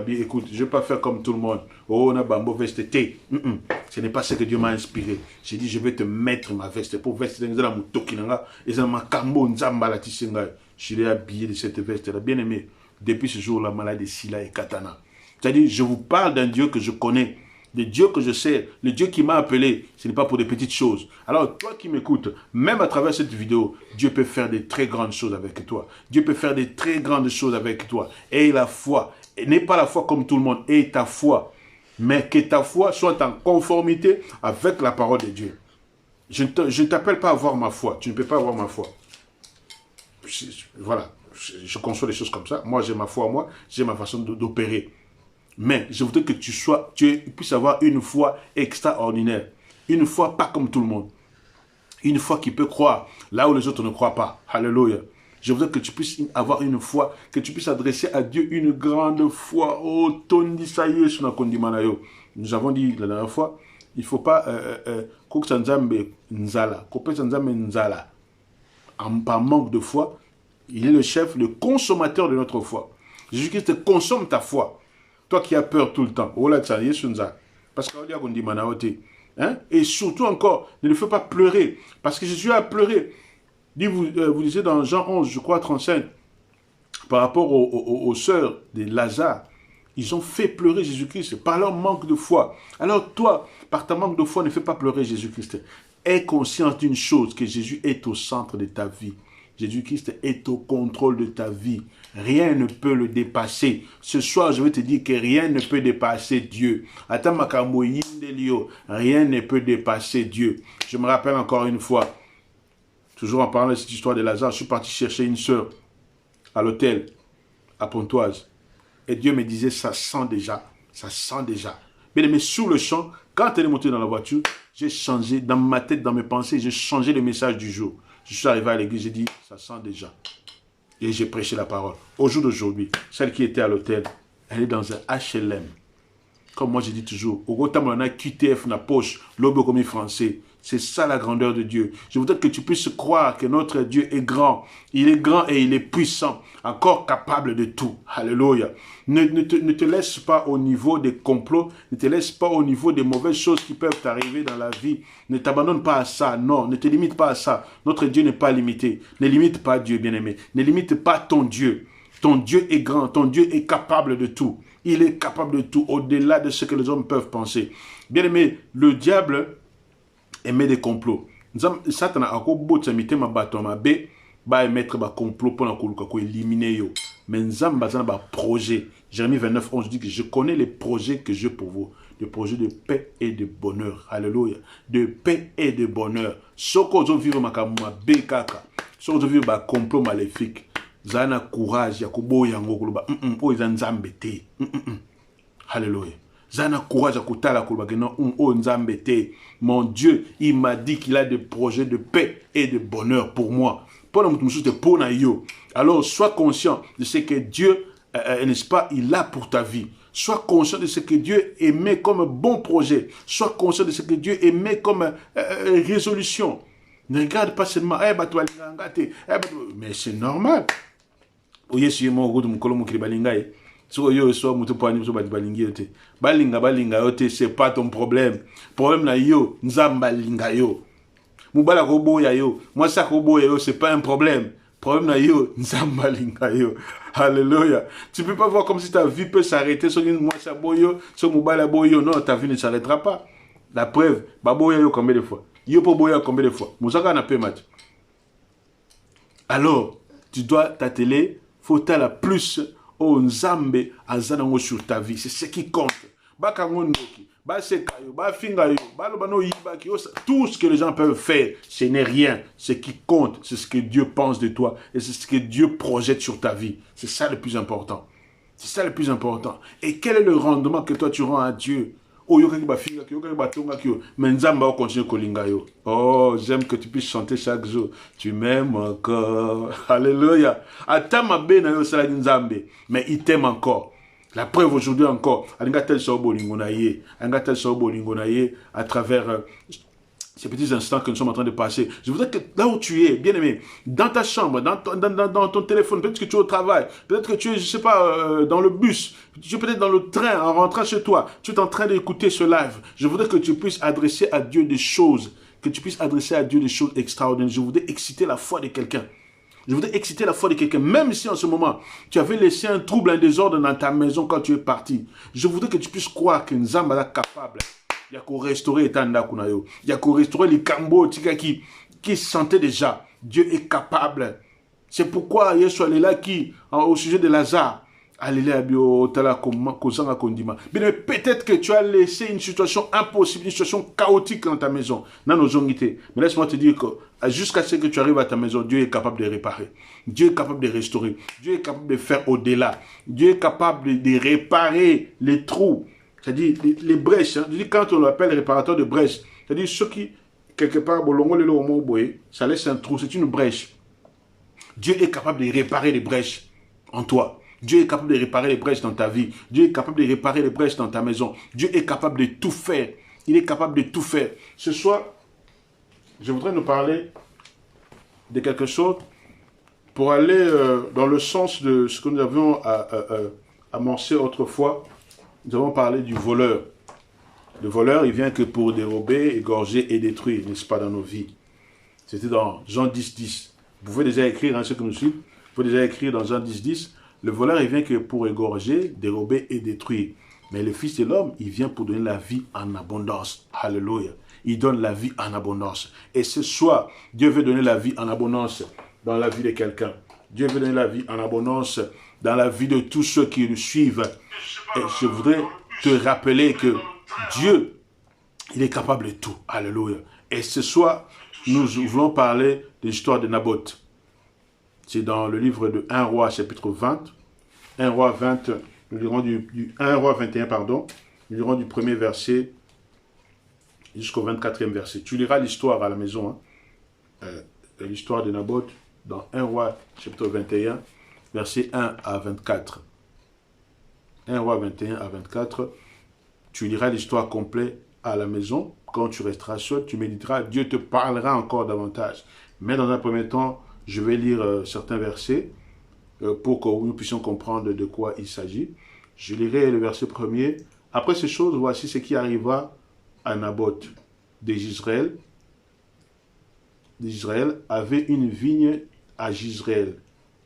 Écoute, je ne vais pas faire comme tout le monde. Oh, on a bambo veste té. Ce n'est pas ce que Dieu m'a inspiré. J'ai dit, je vais te mettre ma veste. Pour veste, je l'ai habillé de cette veste-là. Bien aimé, depuis ce jour, la maladie Sila et Katana. C'est-à-dire, je vous parle d'un Dieu que je connais. Le Dieu que je sais, le Dieu qui m'a appelé, ce n'est pas pour des petites choses. Alors, toi qui m'écoutes, même à travers cette vidéo, Dieu peut faire des très grandes choses avec toi. Dieu peut faire des très grandes choses avec toi. Aie la foi. N'aie pas la foi comme tout le monde. Aie ta foi. Mais que ta foi soit en conformité avec la parole de Dieu. Je ne t'appelle pas à avoir ma foi. Tu ne peux pas avoir ma foi. Voilà. Je conçois des choses comme ça. Moi, j'ai ma foi, moi. J'ai ma façon d'opérer. Mais je voudrais que tu puisses avoir une foi extraordinaire. Une foi pas comme tout le monde. Une foi qui peut croire là où les autres ne croient pas. Alléluia. Je voudrais que tu puisses avoir une foi, que tu puisses adresser à Dieu une grande foi. Oh, tondi saye sur kondimanayo. Nous avons dit la dernière fois, il ne faut pas nzala. Par manque de foi, il est le chef, le consommateur de notre foi. Jésus-Christ consomme ta foi. Toi qui as peur tout le temps. Parce que et surtout encore, ne le fais pas pleurer. Parce que Jésus a pleuré. Vous lisez dans Jean 11, je crois, 35, par rapport aux sœurs de Lazare, ils ont fait pleurer Jésus-Christ par leur manque de foi. Alors toi, par ta manque de foi, ne fais pas pleurer Jésus-Christ. Aie conscience d'une chose, que Jésus est au centre de ta vie. Jésus-Christ est au contrôle de ta vie. Rien ne peut le dépasser. Ce soir, je vais te dire que rien ne peut dépasser Dieu. Rien ne peut dépasser Dieu. Je me rappelle encore une fois, toujours en parlant de cette histoire de Lazare, je suis parti chercher une sœur à l'hôtel, à Pontoise. Et Dieu me disait, ça sent déjà, ça sent déjà. Mais sous le champ, quand elle est montée dans la voiture, j'ai changé, dans ma tête, dans mes pensées, j'ai changé le message du jour. Je suis arrivé à l'église, j'ai dit, ça sent déjà. Et j'ai prêché la parole. Au jour d'aujourd'hui, celle qui était à l'hôtel, elle est dans un HLM. Comme moi, je dis toujours, au gros temps, on a QTF dans la poche, l'obo comme français. C'est ça la grandeur de Dieu. Je voudrais que tu puisses croire que notre Dieu est grand. Il est grand et il est puissant, encore capable de tout. Alléluia. Ne te laisse pas au niveau des complots, ne te laisse pas au niveau des mauvaises choses qui peuvent t'arriver dans la vie. Ne t'abandonne pas à ça, non, ne te limite pas à ça. Notre Dieu n'est pas limité. Ne limite pas Dieu, bien-aimé. Ne limite pas ton Dieu. Ton Dieu est grand, ton Dieu est capable de tout. Il est capable de tout, au-delà de ce que les hommes peuvent penser. Bien-aimé, le diable émet des complots. Satan a émettre des complots pour éliminer yo. Mais Nzamba a un projet. Jérémie 29, 11 dit que je connais les projets que j'ai pour vous. Des projets de paix et de bonheur. Alléluia. De paix et de bonheur. Soko zo vivre makamuma bekaka. Soko zo vivre ba complot maléfique. Zana courage ya kuboya ngokuluba. O izanzambe te. Alléluia. Zana courage à kutala kulbagena nzambete. Mon Dieu, il m'a dit qu'il a des projets de paix et de bonheur pour moi. Alors, sois conscient de ce que Dieu, n'est-ce pas, il a pour ta vie. Sois conscient de ce que Dieu émet comme bon projet. Sois conscient de ce que Dieu émet comme résolution. Ne regarde pas seulement, mais c'est normal. So yo so mutu pani so balinga yote. Balinga yote, c'est pas ton problème. Problème na yo, nzamba linga yo. Mubala ko boya yo, moi ça ko boya yo, c'est pas un problème. Problème na yo, nzamba linga yo. Alléluia. Tu peux pas voir comme si ta vie peut s'arrêter sur une moi ça boyo, sur mubala boyo. Non, ta vie ne s'arrêtera pas. La preuve, baboya yo combien de fois? Yo po boya combien de fois? Musaka na pe match. Alors, tu dois t'atteler, faut t'aller plus. Oh, Nzambe azanango sur ta vie, c'est ce qui compte. Bakangondoki, basekayo, bafingayo, balobano yibaki, tout ce que les gens peuvent faire, ce n'est rien. Ce qui compte, c'est ce que Dieu pense de toi et c'est ce que Dieu projette sur ta vie. C'est ça le plus important. C'est ça le plus important. Et quel est le rendement que toi tu rends à Dieu? Oh, mais Nzamba va continuer kolinga yo. Oh, j'aime que tu puisses chanter chaque jour. Tu m'aimes encore. Alléluia. Atama bena yo sala Nzambe, mais il t'aime encore. La preuve aujourd'hui encore. Alinga tel so bolingo na ye. Alinga tel so bolingo na ye à travers ces petits instants que nous sommes en train de passer. Je voudrais que là où tu es, bien aimé, dans ta chambre, dans ton téléphone, peut-être que tu es au travail, peut-être que tu es, je ne sais pas, dans le bus, tu es peut-être dans le train, en rentrant chez toi, tu es en train d'écouter ce live. Je voudrais que tu puisses adresser à Dieu des choses, extraordinaires. Je voudrais exciter la foi de quelqu'un. Je voudrais exciter la foi de quelqu'un, même si en ce moment, tu avais laissé un trouble, un désordre dans ta maison quand tu es parti. Je voudrais que tu puisses croire que Nzamba est capable. Il y a qu'à restaurer les tanda kunayo. Il y a qu'à restaurer les cambo qui sentait déjà. Dieu est capable. C'est pourquoi Yeshua est là qui, au sujet de Lazare, peut-être que tu as laissé une situation impossible, une situation chaotique dans ta maison. Mais laisse-moi te dire que jusqu'à ce que tu arrives à ta maison, Dieu est capable de réparer. Dieu est capable de restaurer. Dieu est capable de faire au-delà. Dieu est capable de réparer les trous. C'est-à-dire les brèches. Hein. Quand on l'appelle réparateur de brèches, c'est-à-dire ceux qui, quelque part, ça laisse un trou, c'est une brèche. Dieu est capable de réparer les brèches en toi. Dieu est capable de réparer les brèches dans ta vie. Dieu est capable de réparer les brèches dans ta maison. Dieu est capable de tout faire. Il est capable de tout faire. Ce soir, je voudrais nous parler de quelque chose pour aller dans le sens de ce que nous avions amorcé autrefois. Nous avons parlé du voleur. Le voleur, il vient que pour dérober, égorger et détruire, n'est-ce pas, dans nos vies. C'était dans Jean 10, 10. Vous pouvez déjà écrire, hein, ceux qui nous suivent, vous pouvez déjà écrire dans Jean 10, 10. Le voleur, il vient que pour égorger, dérober et détruire. Mais le Fils de l'homme, il vient pour donner la vie en abondance. Alléluia. Il donne la vie en abondance. Et ce soir, Dieu veut donner la vie en abondance dans la vie de quelqu'un. Dieu veut donner la vie en abondance dans la vie de tous ceux qui le suivent. Et je voudrais te rappeler que Dieu, il est capable de tout. Alléluia. Et ce soir, nous voulons parler de l'histoire de Naboth. C'est dans le livre de 1 Roi, chapitre 20. 1 Roi 20, nous lirons 1 Roi 21, pardon. Nous lirons du premier verset jusqu'au 24e verset. Tu liras l'histoire à la maison. Hein. L'histoire de Naboth dans 1 Roi, chapitre 21, verset 1 à 24. 1 Roi 21 à 24. Tu liras l'histoire complète à la maison. Quand tu resteras seul, tu méditeras. Dieu te parlera encore davantage. Mais dans un premier temps, je vais lire certains versets pour que nous puissions comprendre de quoi il s'agit. Je lirai le verset premier. Après ces choses, voici ce qui arriva à Naboth d'Israël. D'Israël avait une vigne à Jizréel,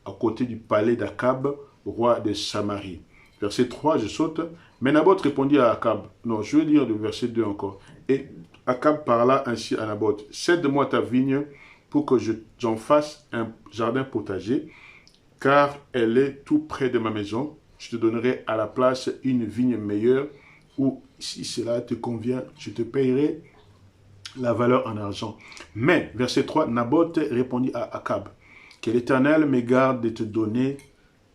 à côté du palais d'Akab, roi de Samarie. Verset 3, je saute. Mais Naboth répondit à Akab. Non, je vais lire le verset 2 encore. Et Akab parla ainsi à Naboth. Cède-moi ta vigne pour que j'en fasse un jardin potager, car elle est tout près de ma maison. Je te donnerai à la place une vigne meilleure, ou si cela te convient, je te payerai la valeur en argent. Mais, verset 3, Naboth répondit à Akab, que l'Éternel me garde de te donner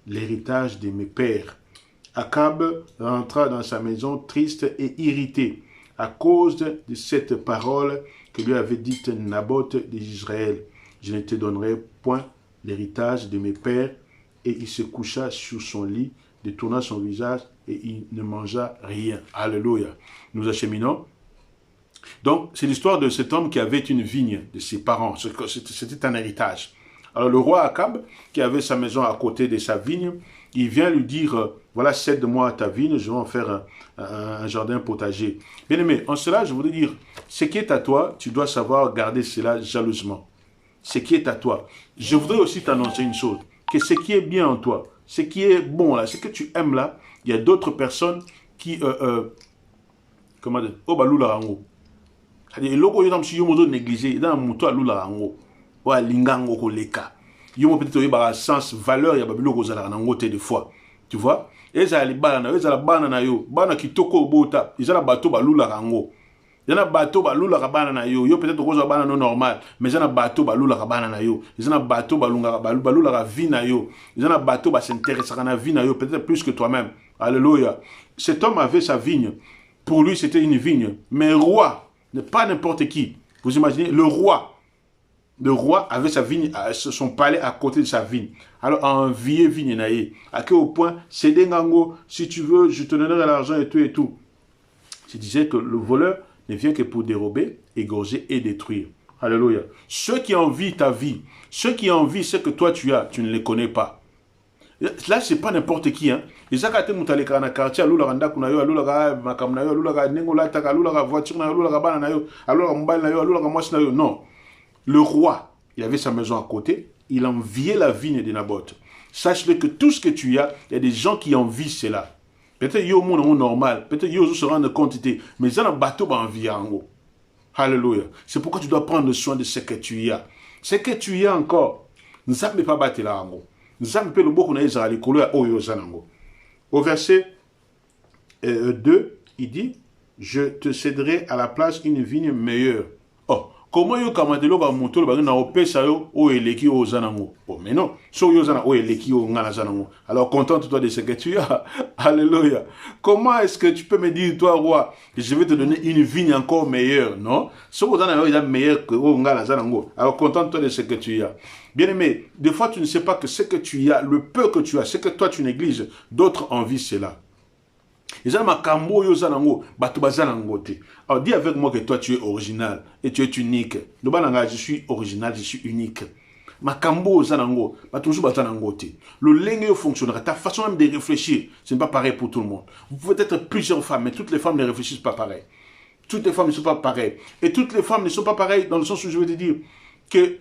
l'héritage de mes pères. Akab rentra dans sa maison triste et irrité à cause de cette parole que lui avait dite Naboth d'Israël. Je ne te donnerai point l'héritage de mes pères. Et il se coucha sur son lit, détourna son visage et il ne mangea rien. Alléluia. Nous acheminons. Donc, c'est l'histoire de cet homme qui avait une vigne de ses parents. C'était un héritage. Alors, le roi Akab, qui avait sa maison à côté de sa vigne, il vient lui dire, voilà, cède-moi ta vigne, je vais en faire un jardin potager. Bien aimé, en cela, je voudrais dire, ce qui est à toi, tu dois savoir garder cela jalousement. Ce qui est à toi. Je voudrais aussi t'annoncer une chose, que ce qui est bien en toi, ce qui est bon là, ce que tu aimes là, il y a d'autres personnes qui, comment dire, oh bah lula rango. C'est-à-dire, le logo yom si yomo négligé, dans mon toit lula rango, ouais lingango koleka. Yomo peut-être y a sens valeur, il y a babilo kozala rango te des fois, tu vois. Et ça les banana, et ça la banana yo, banana qui toko bota, ils ont la bateau ba lula rango. Il y a un bateau ba lula kabana na yo, yo peut-être rose banana non normal, mais il y a un bateau ba lula kabana na yo, il y a un bateau ba lula vie na yo, il y a un bateau ba s'intéresser à la vie na yo, peut-être plus que toi-même. Alléluia. Cet homme avait sa vigne. Pour lui, c'était une vigne. Mais roi, pas n'importe qui. Vous imaginez, le roi avait sa vigne, son palais à côté de sa vigne. Alors, un vieil vigne naïe. À quel point, c'est dengango, si tu veux, je te donnerai l'argent et tout et tout. Je disais que le voleur ne vient que pour dérober, égorger et détruire. Alléluia. Ceux qui envient ta vie, ceux qui envient ce que toi tu as, tu ne les connais pas. Là, c'est pas n'importe qui. Hein. Les akate mutaleka na quartier, alula randa kuna yo, alula ga makam na yo, alula ga nengola taka, alula ga voiture na yo, alula ga bana na yo, alula ga mobile na yo, alula ga moche na yo. Non. Le roi, il avait sa maison à côté, il enviait la vigne de Naboth. Sache-le que tout ce que tu as, il y a des gens qui envient cela. Peut-être yo monde normal, peut-être yo se rendre compte, mais ça n'a bateau ba envie ango. Alléluia. C'est pourquoi tu dois prendre soin de ce que tu as. Ce que tu as encore, ne savez pas battre là ango. Au verset 2, il dit, je te céderai à la place une vigne meilleure. Oh, Comment yo kamatelo ba moto ba na opesa yo o eleki o zanango. Oh mais non, so yo zana o eleki o ngana zanango. Alors contente-toi de ce que tu as. Alléluia. Comment est-ce que tu peux me dire toi roi, je vais te donner une vigne encore meilleure, non? So zana yo est meilleur que o ngana zanango. Alors contente-toi de ce que tu as. Bien-aimé, des fois tu ne sais pas que ce que tu as, le peu que tu as, ce que toi tu négliges, d'autres envient cela. Alors dis avec moi que toi tu es original et tu es unique. Je suis original, je suis unique. Makambo zanango, toujours le lingue fonctionnera. Ta façon même de réfléchir, ce n'est pas pareil pour tout le monde. Vous pouvez être plusieurs femmes, mais toutes les femmes ne réfléchissent pas pareil. Toutes les femmes ne sont pas pareilles. Et toutes les femmes ne sont pas pareilles dans le sens où je veux te dire que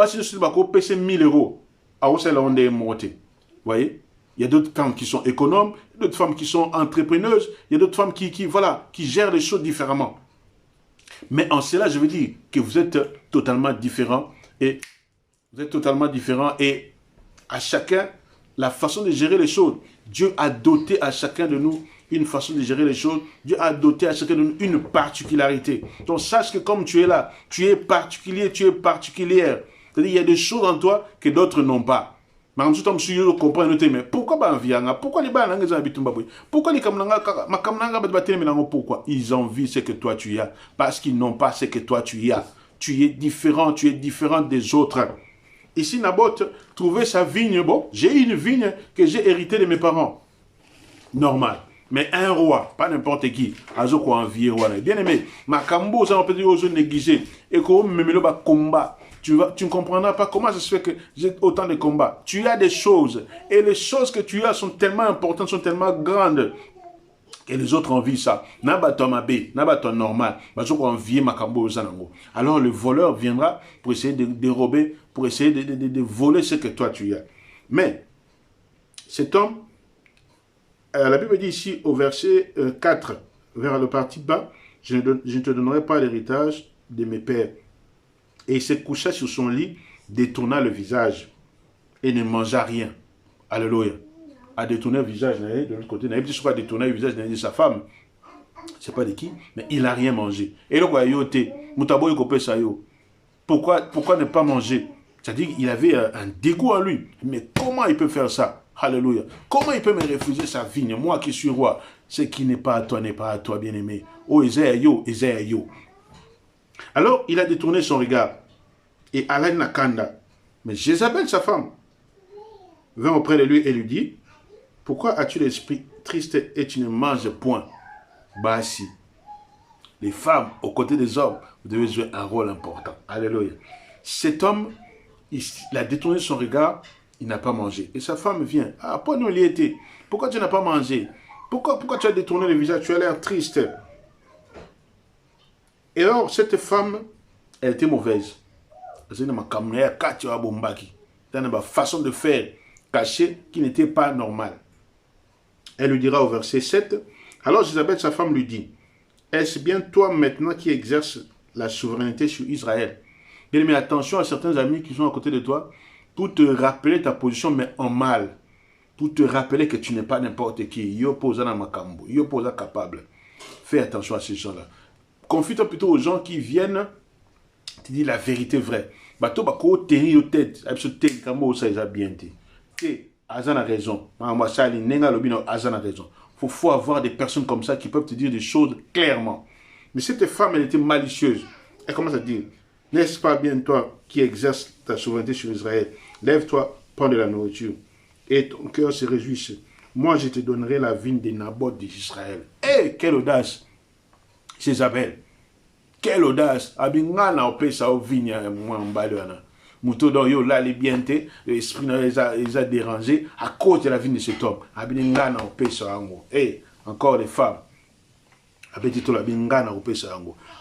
si je suis payé 1000 euros, à vous voyez? Il y a d'autres femmes qui sont économes, d'autres femmes qui sont entrepreneuses, il y a d'autres femmes qui gèrent les choses différemment. Mais en cela, je veux dire que vous êtes totalement différents et à chacun, la façon de gérer les choses. Dieu a doté à chacun de nous une façon de gérer les choses. Dieu a doté à chacun de nous une particularité. Donc sache que comme tu es là, tu es particulier, tu es particulière. C'est-à-dire il y a des choses en toi que d'autres n'ont pas. Mais pourquoi ils envient ce que toi tu as? Parce qu'ils n'ont pas ce que toi tu as. Tu es différent des autres. Ici, Naboth trouvait sa vigne. Bon, j'ai une vigne que j'ai héritée de mes parents. Normal. Mais un roi, pas n'importe qui. Bien aimé, Makambo, ça on peut dire aux autres négligés. Et qu'on me met le combat. Tu ne comprendras pas comment ça se fait que j'ai autant de combats. Tu as des choses. Et les choses que tu as sont tellement importantes, sont tellement grandes. Et les autres envient ça. Nabaton mabé, nabaton normal. Alors le voleur viendra pour essayer de dérober, pour essayer de voler ce que toi tu as. Mais, cet homme, la Bible dit ici au verset 4, vers le parti bas, je ne te donnerai pas l'héritage de mes pères. Et il se coucha sur son lit, détourna le visage et ne mangea rien. Alléluia. A détourné le visage de l'autre côté. Il n'a pas détourné le visage de sa femme. Je ne sais pas de qui, mais il n'a rien mangé. Et donc, pourquoi ne pas manger? C'est-à-dire qu'il avait un dégoût en lui. Mais comment il peut faire ça? Alléluia. Comment il peut me refuser sa vigne? Moi qui suis roi, ce qui n'est pas à toi n'est pas à toi, bien-aimé. Oh, Esaïo. Alors, il a détourné son regard. Et Alain Nakanda, mais Jézabel, sa femme, vint auprès de lui et lui dit, pourquoi as-tu l'esprit triste et tu ne manges point? Basi. Les femmes, aux côtés des hommes, vous devez jouer un rôle important. Alléluia. Cet homme, il a détourné son regard, il n'a pas mangé. Et sa femme vient. Ah, pourquoi nous l'y était? Pourquoi tu n'as pas mangé? Pourquoi tu as détourné le visage? Tu as l'air triste. Et alors, cette femme, elle était mauvaise. C'est une façon de faire cachée qui n'était pas normale. Elle lui dira au verset 7, alors Jézabel, sa femme, lui dit, est-ce bien toi maintenant qui exerces la souveraineté sur Israël? Bien, mais attention à certains amis qui sont à côté de toi pour te rappeler ta position, mais en mal. Pour te rappeler que tu n'es pas n'importe qui. Yo posa na makambo, yo posa capable. Fais attention à ces gens-là. Confie-toi plutôt aux gens qui viennent te dire la vérité vraie. Bato bako tenir yo tête, absolument kamo ça ils a bien dit. Et Azan a raison. Moi ça li nenga lobino Azan a raison. Faut avoir des personnes comme ça qui peuvent te dire des choses clairement. Mais cette femme, elle était malicieuse. Elle commence à dire, n'est-ce pas bien toi qui exerces ta souveraineté sur Israël? Lève-toi, prends de la nourriture. Et ton cœur se réjouisse. Moi, je te donnerai la vigne de Naboth d'Israël. Eh, quelle audace! Jézabel. Quelle audace! Abingana opé sa vigne moi en balana. Mouto do yo là les bienté, l'esprit les a dérangés à cause de la vigne de cet homme. Abingana opé sa ango. Eh, encore les femmes.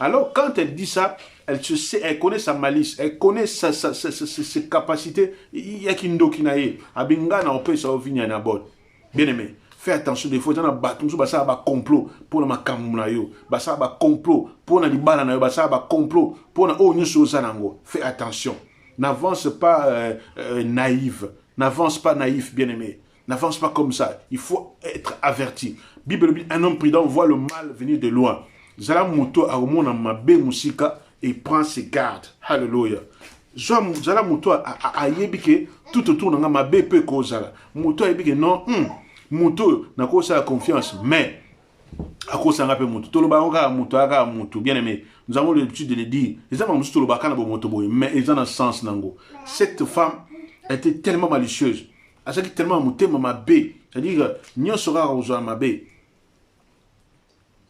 Alors, quand elle dit ça, elle se sait, elle connaît sa malice, elle connaît ses capacités. Il y a qui n'doukinaye. Abingana opé sa vigne na Naboth. Bien aimé. Fais attention, des fois, il y a un complot pour le makamounayo, un complot pour le balanayo, un complot pour le oh nyusozanango. Fais attention. N'avance pas naïf. N'avance pas naïf, bien-aimé. N'avance pas comme ça. Il faut être averti. Bible dit, un homme prudent voit le mal venir de loin. Zala moto a mona mabe musika et il prend ses gardes. Alléluia. Zala muto a yebike tout autour de ma BP kozala. Muto a yebike non, muto na kosa la confiance, mais à cause d'un peu muto. Tout le baronga muto, bien aimé. Nous avons l'habitude de le dire. Les hommes ont tout le bakana moto boy, mais ils ont un sens nango. Cette femme était tellement malicieuse. Elle s'est tellement muté ma B. C'est-à-dire, n'y sera aux ma B.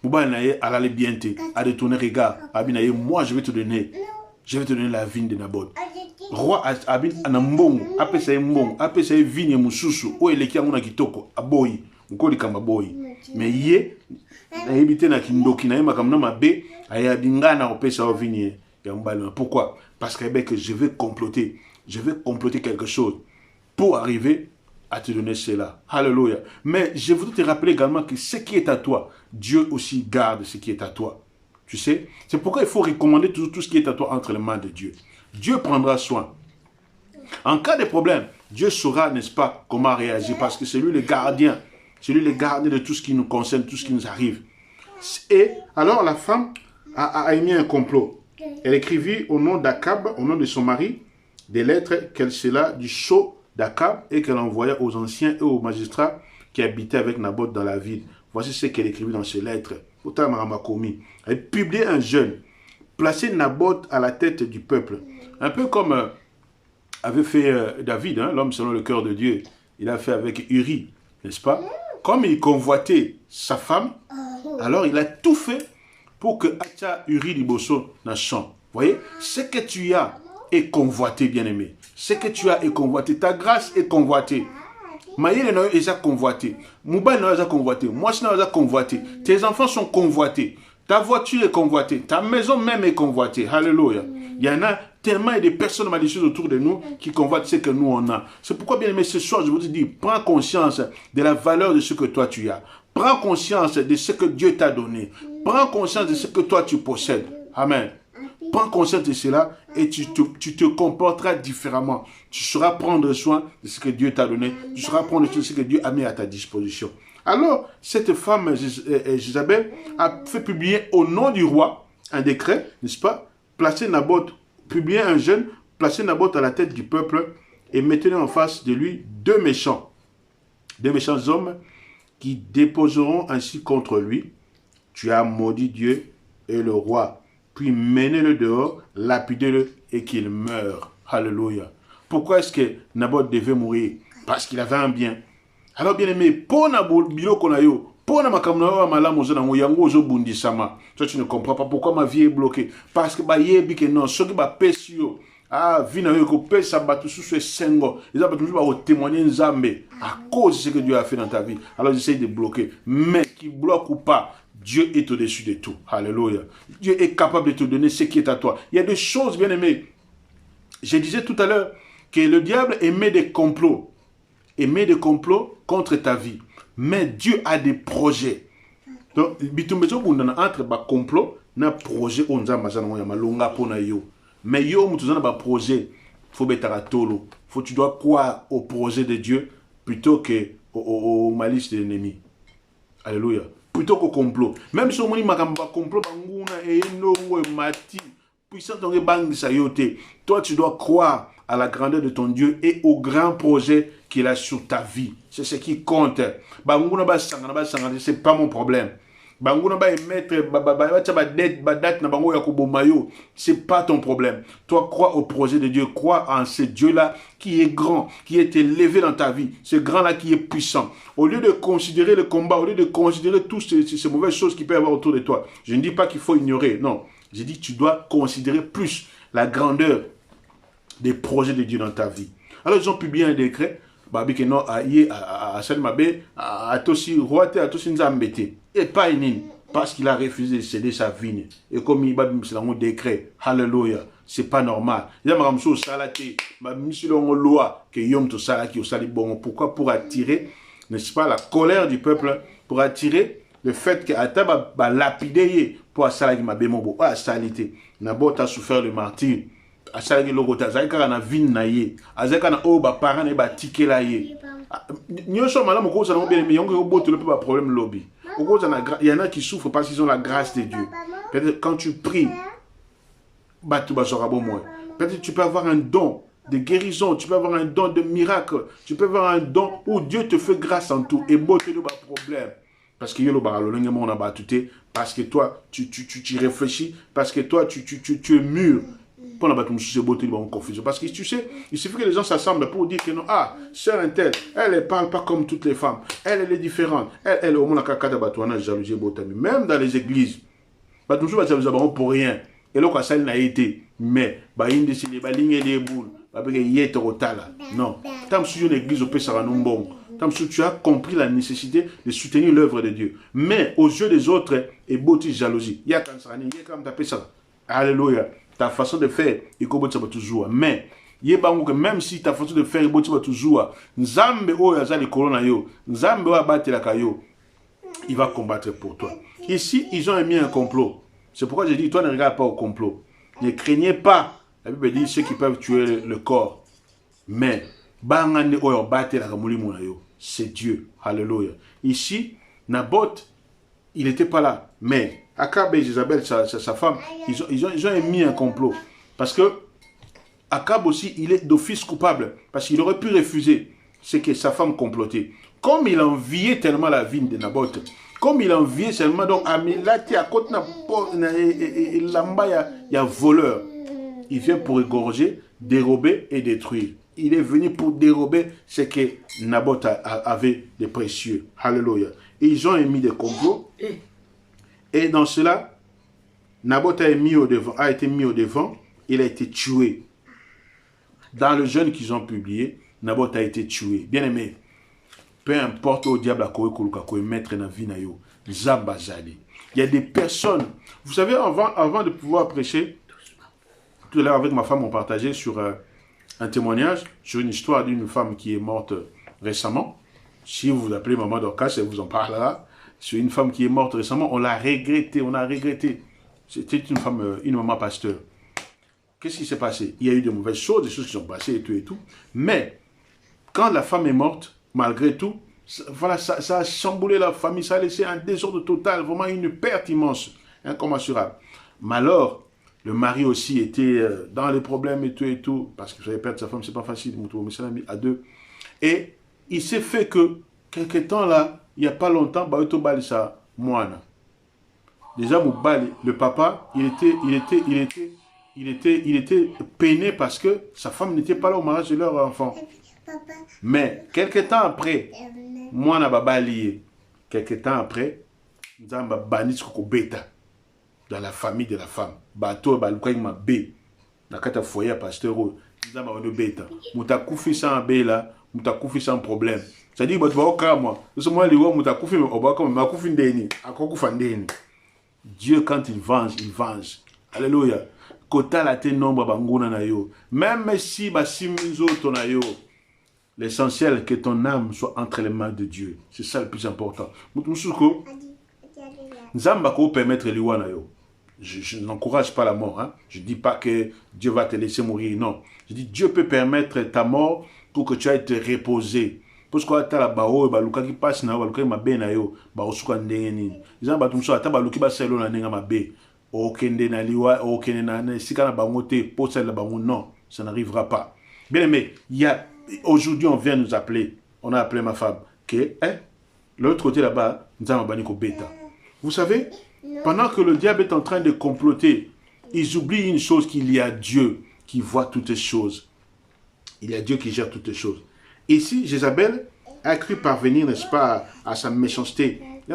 Mouba naye allait bien te, à retourner regard, abinaye, moi je vais te donner la vigne de Naboth. Roi abin anambongo, apesa mbongo, apesa vigne mususu, o eleki nguna kitoko, aboyi, ukoli kama boyi. Mais ye na ebité na kindoki na yema kamna mabe, aya bingana opesa vigne ya mbalo. Pourquoi? Parce que je vais comploter quelque chose pour arriver à te donner cela. Alléluia. Mais je voudrais te rappeler également que ce qui est à toi, Dieu aussi garde ce qui est à toi. Tu sais, c'est pourquoi il faut recommander tout ce qui est à toi entre les mains de Dieu. Dieu prendra soin. En cas de problème, Dieu saura, n'est-ce pas, comment réagir, parce que c'est lui le gardien. C'est lui le gardien de tout ce qui nous concerne, tout ce qui nous arrive. Et alors la femme a émis un complot. Elle écrivit au nom d'Akab, au nom de son mari, des lettres qu'elle scella du sceau d'Akab et qu'elle envoya aux anciens et aux magistrats qui habitaient avec Naboth dans la ville. Voici ce qu'elle écrivit dans ces lettres. Elle publiait un jeûne, plaçait Naboth à la tête du peuple. Un peu comme avait fait David, l'homme selon le cœur de Dieu. Il a fait avec Uri, n'est-ce pas? Comme il convoitait sa femme, alors il a tout fait pour que Acha Uri Liboso n'a champ. Voyez, ce que tu as est convoité, bien-aimé. Ce que tu as est convoité. Ta grâce est convoitée. Maïle n'a déjà convoité. Mouba n'a déjà convoité. Moi, je n'ai déjà convoité. Tes enfants sont convoités. Ta voiture est convoitée. Ta maison même est convoitée. Alléluia. Il y en a tellement de personnes malicieuses autour de nous qui convoitent ce que nous on a. C'est pourquoi, bien aimé, ce soir, je vous dis, prends conscience de la valeur de ce que toi tu as. Prends conscience de ce que Dieu t'a donné. Prends conscience de ce que toi tu possèdes. Amen. Prends conscience de cela et tu te comporteras différemment. Tu sauras prendre soin de ce que Dieu t'a donné. Tu sauras prendre soin de ce que Dieu a mis à ta disposition. Alors, cette femme, Jézabel, a fait publier au nom du roi un décret, n'est-ce pas? Placer Naboth, publier un jeûne, placer Naboth à la tête du peuple et mettez en face de lui deux méchants hommes qui déposeront ainsi contre lui. Tu as maudit Dieu et le roi. Puis menez-le dehors, lapidez-le et qu'il meure. Alléluia. Pourquoi est-ce que Naboth devait mourir? Parce qu'il avait un bien. Alors bien aimé, pour toi tu ne comprends pas pourquoi ma vie est bloquée. Parce que non, ce qui va témoigner à cause de ce que Dieu a fait dans ta vie. Alors j'essaie de bloquer. Mais qui bloque ou pas, Dieu est au-dessus de tout. Alléluia. Dieu est capable de te donner ce qui est à toi. Il y a des choses, bien aimées. Je disais tout à l'heure que le diable émet des complots. Émet des complots contre ta vie. Mais Dieu a des projets. Donc, entre les complots, il y a des projets. Mais il y a des projets. Tu dois croire au projet de Dieu plutôt qu'au malice de l'ennemi. Alléluia. Plutôt qu'au complot. Même si on dit que complot, toi tu dois croire à la grandeur de ton Dieu et au grand projet qu'il a sur ta vie. C'est ce qui compte. C'est pas mon problème. C'est pas ton problème. Toi, crois au projet de Dieu. Crois en ce Dieu-là qui est grand, qui est élevé dans ta vie. Ce grand-là qui est puissant. Au lieu de considérer le combat, au lieu de considérer toutes ces mauvaises choses qui peuvent y avoir autour de toi, je ne dis pas qu'il faut ignorer. Non. Je dis que tu dois considérer plus la grandeur des projets de Dieu dans ta vie. Alors, ils ont publié un décret. Et pas une, parce qu'il a refusé de céder sa vigne. Et comme il a un décret, alléluia, c'est pas normal. Pourquoi? Pour attirer, n'est-ce pas, la colère du peuple, pour attirer le fait que Ataba va lapider pour Salaki Mabemo, à salité. Naboth a souffert le martyr. A Salaki Logota, Zaka na vin na ye, Azaka na Oba parent et batike la ye. Nous sommes là, mon ça bien, mais il y a un problème lobby. Il y en a qui souffrent parce qu'ils ont la grâce de Dieu. Peut-être quand tu pries, Peut-être tu peux avoir un don de guérison, tu peux avoir un don de miracle, tu peux avoir un don où Dieu te fait grâce en tout. Et bon, tu n'as pas de problème. Parce que parce que toi, tu réfléchis, parce que toi, tu es mûr. Parce que tu sais, il suffit que les gens s'assemblent pour dire que non, ah, sœur un tel, elle ne parle pas comme toutes les femmes, elle est différente, elle est au monde à jalousie, même dans les églises, pour rien. Et là, ça n'a été, mais, non, tant que une église au bon. Tu as compris la nécessité de soutenir l'œuvre de Dieu. Mais aux yeux des autres, et beau jalousie. Il y a comme taper ça. Alléluia. Ta façon de faire, il faut toujours. Mais, même si ta façon de faire, il faut toujours. Nzambe o yazali kolona yo. Nzambe o abate la kayo. Il va combattre pour toi. Ici, ils ont émis un complot. C'est pourquoi je dis, toi ne regarde pas au complot. Ne craignez pas. La Bible dit ceux qui peuvent tuer le corps. Mais, c'est Dieu. Alléluia. Ici, Naboth, il n'était pas là. Mais Akab et Jézabel, sa femme, ils ont émis un complot. Parce que Akab aussi, il est d'office coupable. Parce qu'il aurait pu refuser ce que sa femme complotait. Comme il enviait tellement la vie de Naboth, comme il enviait seulement, donc, Amilati, à côté il y a voleur. Il vient pour égorger, dérober et détruire. Il est venu pour dérober ce que Naboth avait de précieux. Alléluia. Et ils ont émis des complots. Et dans cela, Naboth a été mis au devant. Il a été tué. Dans le jeûne qu'ils ont publié, Naboth a été tué. Bien aimé, peu importe au diable à quoi mettre dans la vie, il y a des personnes. Vous savez, avant de pouvoir prêcher, tout à l'heure avec ma femme, on partageait sur un témoignage sur une histoire d'une femme qui est morte récemment. Si vous vous appelez Maman Dorcas, elle vous en parlera. Sur une femme qui est morte récemment, on l'a regretté, on a regretté. C'était une femme, une maman pasteur. Qu'est-ce qui s'est passé? Il y a eu de mauvaises choses, des choses qui sont passées et tout. Mais, quand la femme est morte, malgré tout, voilà, ça a chamboulé la famille, ça a laissé un désordre total, vraiment une perte immense, incommensurable. Mais alors, le mari aussi était dans les problèmes et tout, parce que vous savez, perdre sa femme, c'est pas facile, mais c'est à deux. Et il s'est fait que, quelque temps là, il n'y a pas longtemps, Baoto Balisa, Moana. Déjà, le papa, il était peiné parce que sa femme n'était pas là au mariage de leur enfant. Mais, quelque temps après, Moana Baba lié, quelque temps après, nous avons banni Beta dans la famille de la femme. Bato baluka ma bé na kata foyer pasteur nous avons beta. Muta kufi sans bé là, muta kufi sans problème. Ça dit bato ba ka moi. Ce moi liwo muta kufi oba comme ma kufi ndeni, akokufa ndeni. Dieu quand il venge, il venge. Alléluia. Kota la te nombre banguna na yo. Même si ba simizo ton na yo. L'essentiel que ton âme soit entre les mains de Dieu. C'est ça le plus important. Mutusuko. Nzamba ko permettre liwa na yo. Je n'encourage pas la mort. Hein? Je ne dis pas que Dieu va te laisser mourir. Non. Je dis Dieu peut permettre ta mort pour que tu ailles te reposer. Parce que tu as la bao, baluka qui passe na baluka ma be na yo, ba osuka ndenge nini. Nzamba tumso ata baluki ba selo na ndenge ma be. Okende na liwa, okende na sika na bango te, pour celle bango non, ça n'arrivera pas. Bien aimé, aujourd'hui on vient nous appeler. On a appelé ma femme que l'autre côté là-bas, Nzamba bani ko beta. Vous savez, pendant que le diable est en train de comploter, ils oublient une chose, qu'il y a Dieu qui voit toutes choses. Il y a Dieu qui gère toutes choses. Ici, Jézabel a cru parvenir, n'est-ce pas, à sa méchanceté. Mais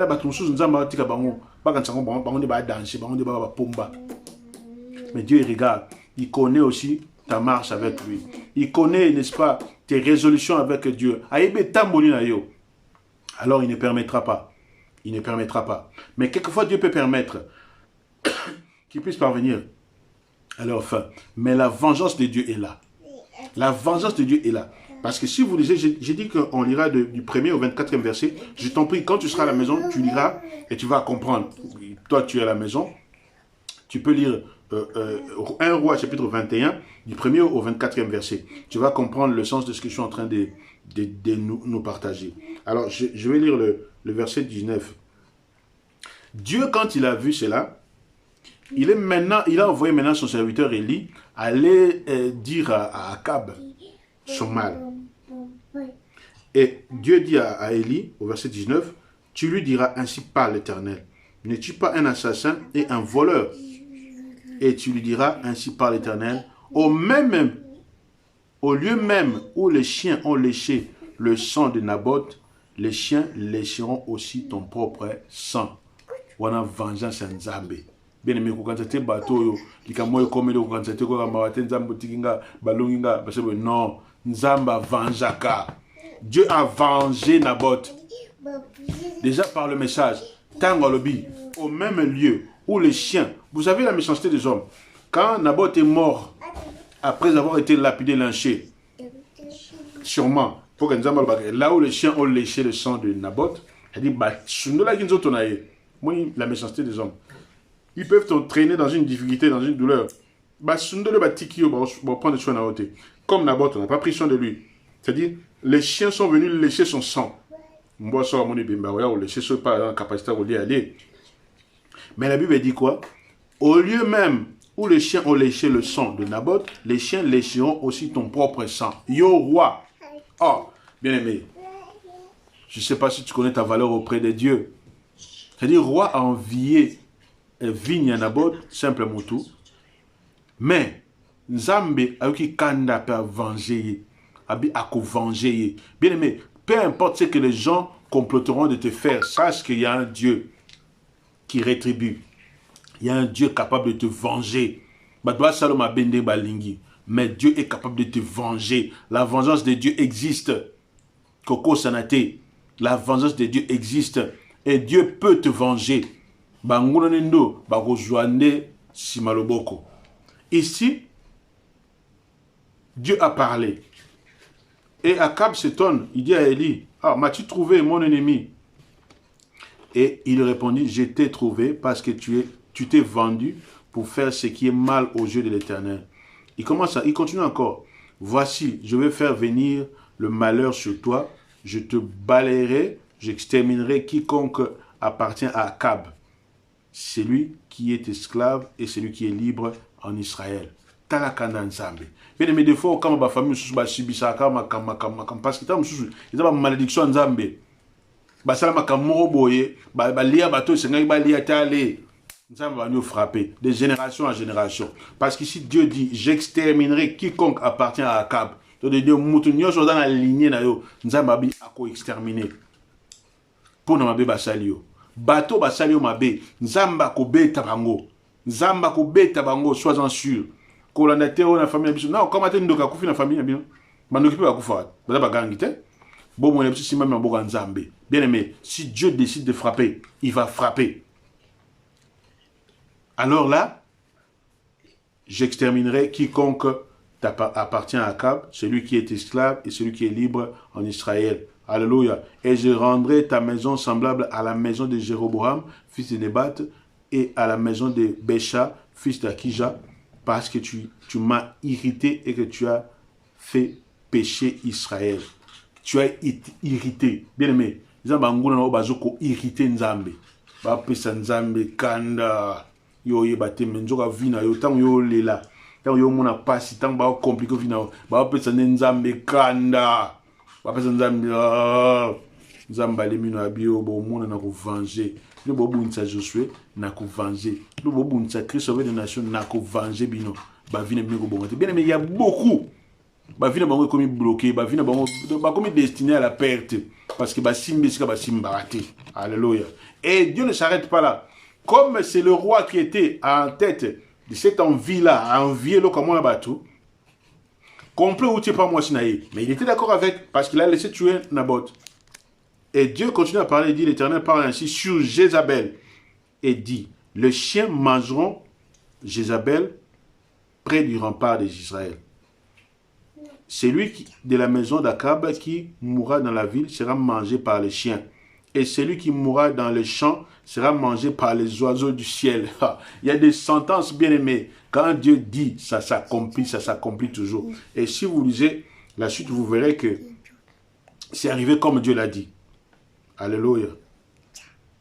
Dieu, il regarde. Il connaît aussi ta marche avec lui. Il connaît, n'est-ce pas, tes résolutions avec Dieu. Alors, il ne permettra pas. Il ne permettra pas. Mais quelquefois, Dieu peut permettre qu'il puisse parvenir à leur fin. Mais la vengeance de Dieu est là. La vengeance de Dieu est là. Parce que si vous lisez, j'ai dit qu'on lira du 1er au 24e verset. Je t'en prie, quand tu seras à la maison, tu liras et tu vas comprendre. Toi, tu es à la maison. Tu peux lire 1 Roi chapitre 21, du 1er au 24e verset. Tu vas comprendre le sens de ce que je suis en train de nous partager. Alors, je vais lire le verset 19. Dieu, quand il a vu cela, il a envoyé maintenant son serviteur Élie aller dire à Akab son mal. Et Dieu dit à Élie, au verset 19, tu lui diras ainsi par l'Éternel, ne tue pas un assassin et un voleur. Et tu lui diras ainsi par l'Éternel, au lieu même où les chiens ont léché le sang de Naboth, les chiens lécheront aussi ton propre sang. Wana vengeance nzambe. Bien aimé, quand tu bateau yo, likamoyo komelo quand tu ko kamba nzambe tikinga balunginga parce que non, nzamba vengeaka. Dieu a vengé Naboth. Déjà par le message, Tangolobi, au même lieu où les chiens, vous savez la méchanceté des hommes. Quand Naboth est mort, après avoir été lapidé, lynché, sûrement, pour que là où les chiens ont léché le sang de Naboth, il dit, la méchanceté des hommes. Ils peuvent t'entraîner dans une difficulté, dans une douleur. Comme Naboth, on n'a pas pris soin de lui. C'est-à-dire, les chiens sont venus lécher son sang. Mais la Bible dit quoi? Au lieu même où les chiens ont léché le sang de Naboth, les chiens lécheront aussi ton propre sang. Yo roi. Oh, bien aimé. Je ne sais pas si tu connais ta valeur auprès de Dieu. C'est-à-dire, roi a envié vigne à Naboth, simplement tout. Mais, Nzambe a eu qui kanda peut venger. A venger. Bien aimé, peu importe ce que les gens comploteront de te faire, sache qu'il y a un Dieu qui rétribue. Il y a un Dieu capable de te venger. Mais Dieu est capable de te venger. La vengeance de Dieu existe. Koko Sanate. La vengeance de Dieu existe. Et Dieu peut te venger. Ici, Dieu a parlé. Et Akab s'étonne. Il dit à Élie, ah, m'as-tu trouvé mon ennemi? Et il répondit, je t'ai trouvé parce que tu t'es vendu pour faire ce qui est mal aux yeux de l'Éternel. Il continue encore. Voici, je vais faire venir le malheur sur toi. Je te balayerai, j'exterminerai quiconque appartient à Akab. Celui qui est esclave et celui qui est libre en Israël. Talakanda Nzambe. Bien aimé, des fois, quand ma famille subissait parce que il y a une malédiction Nzambe. Basala makamoro boye, balia bato sengai balia tale. Nzambe va nous frapper de génération en génération. Parce qu'ici Dieu dit, j'exterminerai quiconque appartient à Akab. Donc Dieu moutonio sont dans la lignée na yo. Nzambe va ako exterminer. Pour na mabe basalio. Bato basalio mabe. Nzamba ko beta bango. Nzamba ko beta bango, sois-en sûr. Kolanda teo na famille biso. Non, comment t'es ndoka kufi na famille biso. Mandoki pe bakufa. Bada bagangi te. Bon, mon ami, si même en Nzambe. Bien aimé, si Dieu décide de frapper, il va frapper. Alors là, j'exterminerai quiconque appartient à Akab, celui qui est esclave et celui qui est libre en Israël. Alléluia. Et je rendrai ta maison semblable à la maison de Jéroboam, fils de Nébat, et à la maison de Bécha, fils d'Akija, parce que tu m'as irrité et que tu as fait pécher Israël. Tu as été irrité. Bien aimé, Nzambe nguna na bazoko irrité Nzambe. Ba pesa Nzambe kanda yo yebate menzoka vina yo tango yo lela. Tango yo mona pasi tango ba compliqué vina ba pesa Nzambe kanda. Ba pesa Nzambe Nzamba lemino abio bo mona na ko venger. Le bo bunza Josué na ko venger. Le bo bunza Christ sauvé des nations na ko venger bino. Ba vina bino ko bongote. Bien aimé, il y a beaucoup. Ba vie na bango comme bloqué, ba vie na bango comme destiné à la perte parce que ba simbi sika ba simbarate. Alléluia. Et Dieu ne s'arrête pas là. Comme c'est le roi qui était en tête de cette envie-là, à envier le comment bateau. Complet ou tu pas moi sinaï, mais il était d'accord avec parce qu'il a laissé tuer Naboth. Et Dieu continue à parler, dit l'Éternel parle ainsi sur Jézabel et dit, les chiens mangeront Jézabel près du rempart d'Israël. Celui de la maison d'Akab qui mourra dans la ville sera mangé par les chiens. Et celui qui mourra dans les champs sera mangé par les oiseaux du ciel. Il y a des sentences bien aimées. Quand Dieu dit, ça s'accomplit toujours. Et si vous lisez la suite, vous verrez que c'est arrivé comme Dieu l'a dit. Alléluia.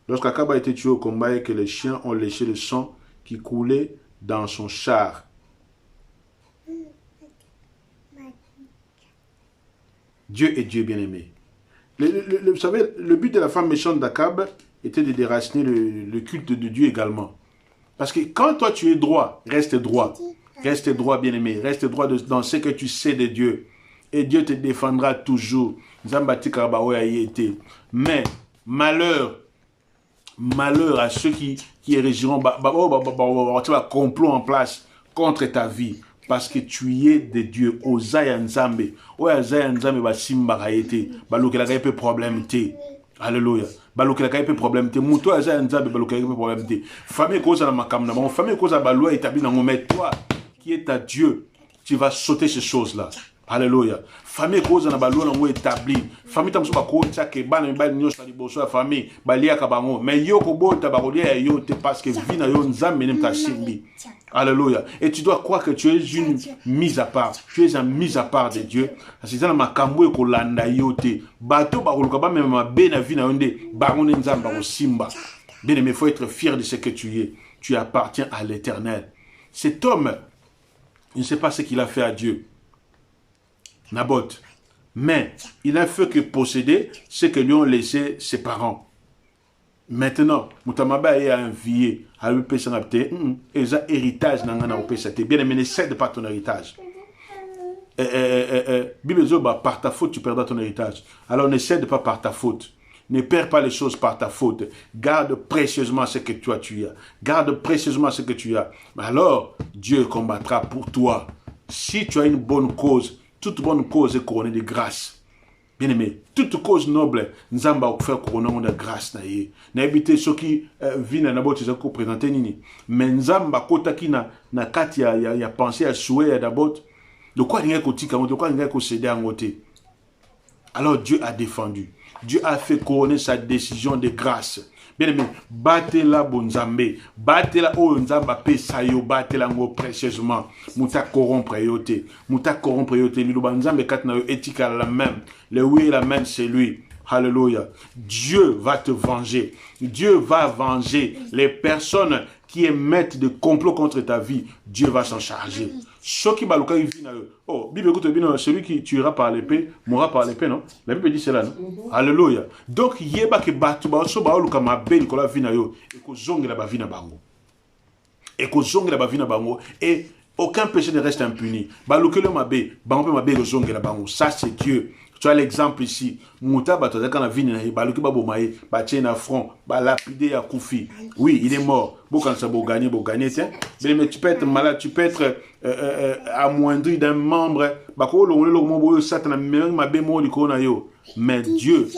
Lorsqu'Akab a été tué au combat et que les chiens ont léché le sang, qui coulait dans son char. Dieu est Dieu bien-aimé. Vous savez, le but de la femme méchante d'Akab était de déraciner le culte de Dieu également. Parce que quand toi tu es droit, reste droit. Reste droit, bien-aimé. Reste droit dans ce que tu sais de Dieu. Et Dieu te défendra toujours. Mais malheur à ceux qui érigiront complot en place contre ta vie. Parce que tu es de Dieu. Ozaya Nzambe. Ozaya Nzambe ba simba kaete. Balokela ka pe problème te. Alléluia. Balokela ka pe problème te. Muto Ozaya Nzambe balokela ka problème te. Famille cause na makamna. Bon famille cause ba loi établie dans mais toi qui est ta Dieu, tu vas sauter ces choses-là. Alléluia. Famille cause na ba loi na établie. Famille tamso ba ko tchake ba na ba nyoso na liboso ya famille balia ka bango. Mais yo ko bota ba kolia yo te parce que vina yo Nzambe nem ta simbi. Alléluia. Et tu dois croire que tu es une mise à part. Tu es un mise à part de Dieu. C'est ça ma kambo ko landa yote. Bato ba koluka ba même ma bena vina onde ba ngone Nzamba ko simba. Bien aimé, il faut être fier de ce que tu es. Tu appartiens à l'Éternel. Cet homme, il ne sait pas ce qu'il a fait à Dieu. Naboth. Mais il n'a fait que posséder ce que lui ont laissé ses parents. Maintenant, Moutamaba est envié à lui payer son héritage. Bien aimé, ne cède pas ton héritage. Bible dit, par ta faute, tu perdras ton héritage. Alors ne cède pas par ta faute. Ne perds pas les choses par ta faute. Garde précieusement ce que tu as. Garde précieusement ce que tu as. Alors, Dieu combattra pour toi. Si tu as une bonne cause, toute bonne cause est couronnée de grâce. Bien-aimé, toute cause noble, nous allons faire couronner de grâce. Nous éviter ceux qui viennent à Naboth, ils ont présenté nini. Mais nous allons kota qui na kati ya pensé à souhait à Naboth. De quoi il y a de quoi il y a cédé en côté. Alors Dieu a défendu. Dieu a fait couronner sa décision de grâce. Bien-aimé, battez-la bonzambe, battez-la o nzamba pesayo, battez-la ngo précieusement. Muta corrompre yote, lui banzambe katna yo éthique la même. Le oui la même c'est lui. Alléluia. Dieu va te venger. Dieu va venger les personnes qui émettent des complots contre ta vie. Dieu va s'en charger. Oh, Bible écoute bien, celui qui tuera par l'épée mourra par l'épée, non? La Bible dit cela, non? Alléluia. Donc, yeba ke batu ba so ba oluka mabe ko la vie na yo et ko zongela ba vie na bango. Et ko zongela ba vie na bango et aucun péché ne reste impuni. Ba lokelo mabe, bango pe mabe ko zongela bango. Ça c'est Dieu. Tu as l'exemple ici. Mouta batoza kana vini na baluki babomaye, ba tient front, ba lapidé ya Koufi. Oui, il est mort. Quand ça va gagner, mais tu peux être malade, tu peux être amoindri d'un membre. Mais Dieu,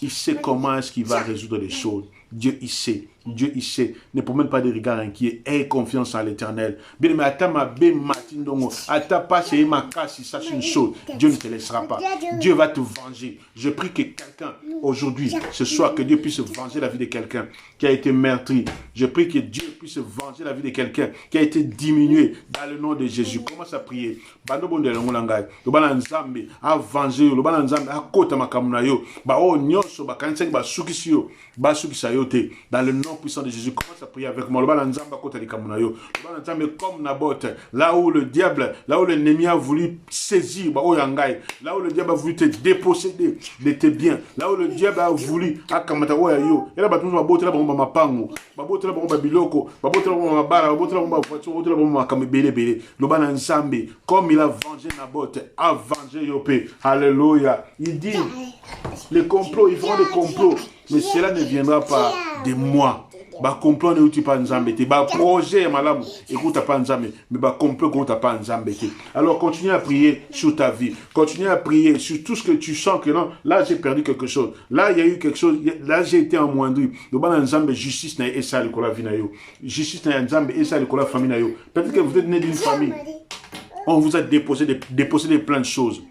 il sait comment est-ce qu'il va résoudre les choses. Dieu, il sait. Dieu, il sait. Ne promène pas de regards inquiets. Aie confiance en l'Éternel. Bien, mais attends ma bé matin dongo. Attends pas c'est ma casse, si ça c'est une chose. Dieu ne te laissera pas. Dieu va te venger. Je prie que quelqu'un, aujourd'hui, ce soir, que Dieu puisse venger la vie de quelqu'un qui a été meurtri. Je prie que Dieu puisse venger la vie de quelqu'un qui a été diminué dans le nom de Jésus. Commence à prier. Bando bonde longolangai. Le bana nzambe a venger. Le bana nzambe a kota makamuna yo. Ba o nyoso ba kanse ba sukisio. Ba sukisayote. Dans le nom puissant de Jésus, commence à prier avec moi. Le bana nzambe kota likamunayo. Le bana nzambe comme Naboth, là où le diable, là où l'ennemi a voulu saisir ba o yangai, là où le diable a voulu te déposséder de tes biens, là où le diable a voulu akamata o yo. Et là ba tout ba botela ba mapango, ba botela ba biloko, ba botela ba mabara, ba botela ba voiture, ba botela ba makame belé. Le bana nzambe comme il a vengé Naboth, a vengé Yopé. Alléluia. Il dit les complots, ils feront des complots, mais cela ne viendra pas de moi. Ba complot ne uti pas nzambe te, ba projet malamu écoute pas nzambe, mais ba complot écoute pas nzambe te. Alors continue à prier sur ta vie, continue à prier sur tout ce que tu sens que non, là j'ai perdu quelque chose, là il y a eu quelque chose, là j'ai été amoindri. Le ban nzambe justice na esa le kola vie na yo, justice na nzambe esa le kola famille na yo. Peut-être que vous êtes né d'une famille, on vous a dépossédé plein de choses.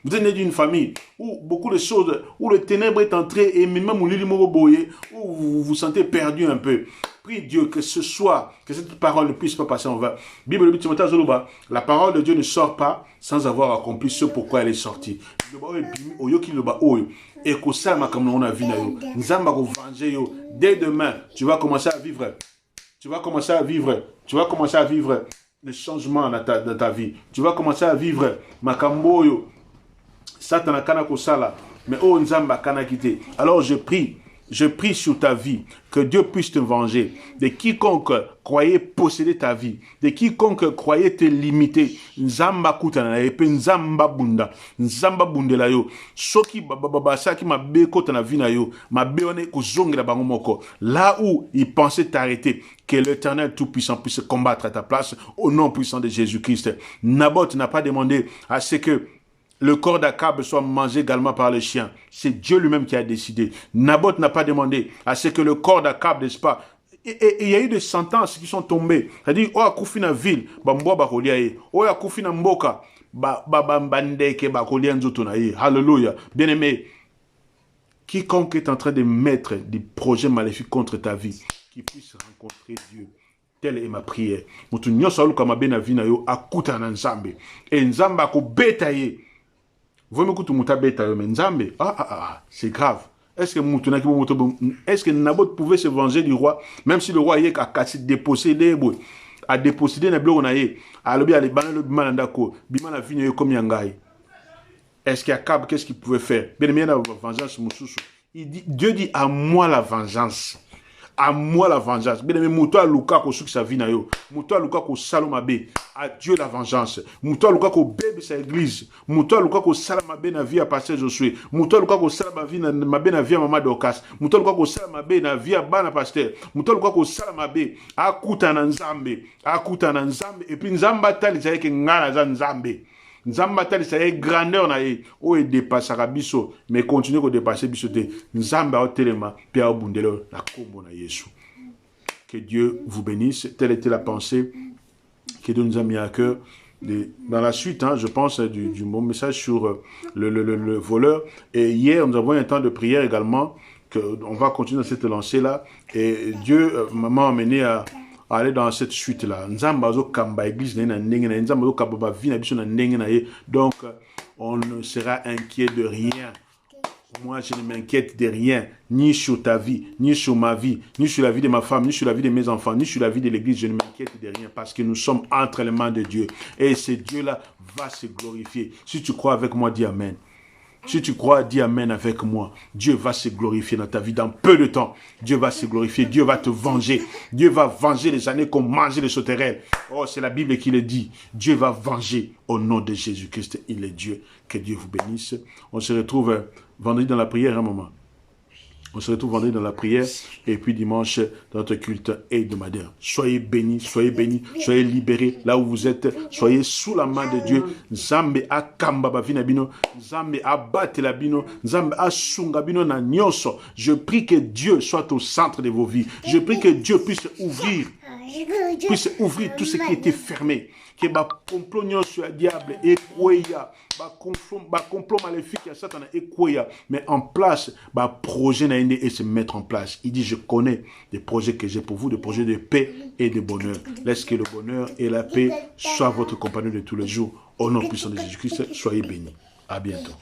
Vous êtes né d'une famille où beaucoup de choses, où le ténèbre est entré et même où vous vous sentez perdu un peu. Prie Dieu que ce soir, que cette parole ne puisse pas passer en vain. Bible dit, la parole de Dieu ne sort pas sans avoir accompli ce pourquoi elle est sortie. Et que ça, comme on a vu, dès demain, tu vas commencer à vivre. Tu vas commencer à vivre les changements dans ta vie. Tu vas commencer à vivre makamboyo. Satan kana kosala, mais oh nzamba kana kite. Alors je prie sur ta vie, que Dieu puisse te venger de quiconque croyait posséder ta vie, de quiconque croyait te limiter. Nzamba kutana epe nzamba bundela yo. Soki saki mabe kota na vie na yo, mabe one kozongela bango moko. Là où il pensait t'arrêter, que l'Éternel Tout-Puissant puisse combattre à ta place au nom puissant de Jésus-Christ. Naboth n'a pas demandé à ce que le corps d'Akab soit mangé également par les chiens. C'est Dieu lui-même qui a décidé. Naboth n'a pas demandé à ce que le corps d'Akab, n'est-ce pas? Et il y a eu des sentences qui sont tombées. C'est-à-dire, oh, akufi na ville, bamboa bakolia ye. Oh, akufi na mboka, bambandeke bakolia nzoto na ye. Alléluia. Bien-aimé, quiconque est en train de mettre des projets maléfiques contre ta vie, qui puisse rencontrer Dieu. Telle est ma prière. Mutu nyoso aluka mabe na vie na yo akuta na nzambe. Et nzambe akobeta ye. Vous me écoutez, mais Nzambe, c'est grave. Est-ce que Naboth pouvait se venger du roi, même si le roi a dépossédé, a dépossédé na bloc naie, a lobi ale bana le bimanandako, bimana vini comme yangai. Est-ce qu'Akab, qu'est-ce qu'il pouvait faire? Bien aimé la vengeance mususu. Dieu dit à moi la vengeance. À moi la vengeance. Bien aimé, mouto aluka ko suki sa vie na yo. Mouto aluka ko salomabe. À Dieu la vengeance. Mouto aluka ko bébé sa église. Mouto aluka ko salamabe na vie à pasteur Josué. Mouto aluka ko salamabe na vie à maman Dorcas. Mouto aluka ko salamabe na vie à bana pasteur. Mouto aluka ko salamabe akuta na nzambe. Akuta na nzambe. Et puis nzamba tali sa yeke ngana za nzambe. Nzamba tali sa yeke grandeur na ye. O e dépassera biso. Mais continue ko dépasser biso te. Nzamba o telema. Pe a bundelo la kombo na Yesu. Que Dieu vous bénisse. Telle était la pensée que Dieu nous a mis à cœur. Dans la suite, je pense, du mon message sur le voleur. Et hier, nous avons un temps de prière également. On va continuer dans cette lancée-là. Et Dieu m'a amené à aller dans cette suite-là. Donc, on ne sera inquiet de rien. Moi, je ne m'inquiète de rien, ni sur ta vie, ni sur ma vie, ni sur la vie de ma femme, ni sur la vie de mes enfants, ni sur la vie de l'église. Je ne m'inquiète de rien parce que nous sommes entre les mains de Dieu. Et ce Dieu-là va se glorifier. Si tu crois avec moi, dis Amen. Si tu crois, dis Amen avec moi. Dieu va se glorifier dans ta vie dans peu de temps. Dieu va se glorifier. Dieu va te venger. Dieu va venger les années qu'on mangeait les sauterelles. Oh, c'est la Bible qui le dit. Dieu va venger au nom de Jésus-Christ. Il est Dieu. Que Dieu vous bénisse. On se retrouve vendredi dans la prière un moment. On se retrouve vendredi dans la prière et puis dimanche dans notre culte hebdomadaire. Soyez bénis, soyez libérés là où vous êtes. Soyez sous la main de Dieu. Nzambe akamba bavina bino, Nzambe abate la bino, Nzambe asunga bino na nyonso. Je prie que Dieu soit au centre de vos vies. Je prie que Dieu puisse ouvrir tout ce qui était fermé. Que ba complot nyonso ya diable ekweya, ba complot maléfique ya Satan ekweya, mais en place ba projet na ende et se mettre en place. Il dit je connais des projets que j'ai pour vous, des projets de paix et de bonheur. Laisse que le bonheur et la paix soient votre compagnon de tous les jours. Au nom puissant de Jésus-Christ, soyez bénis. À bientôt.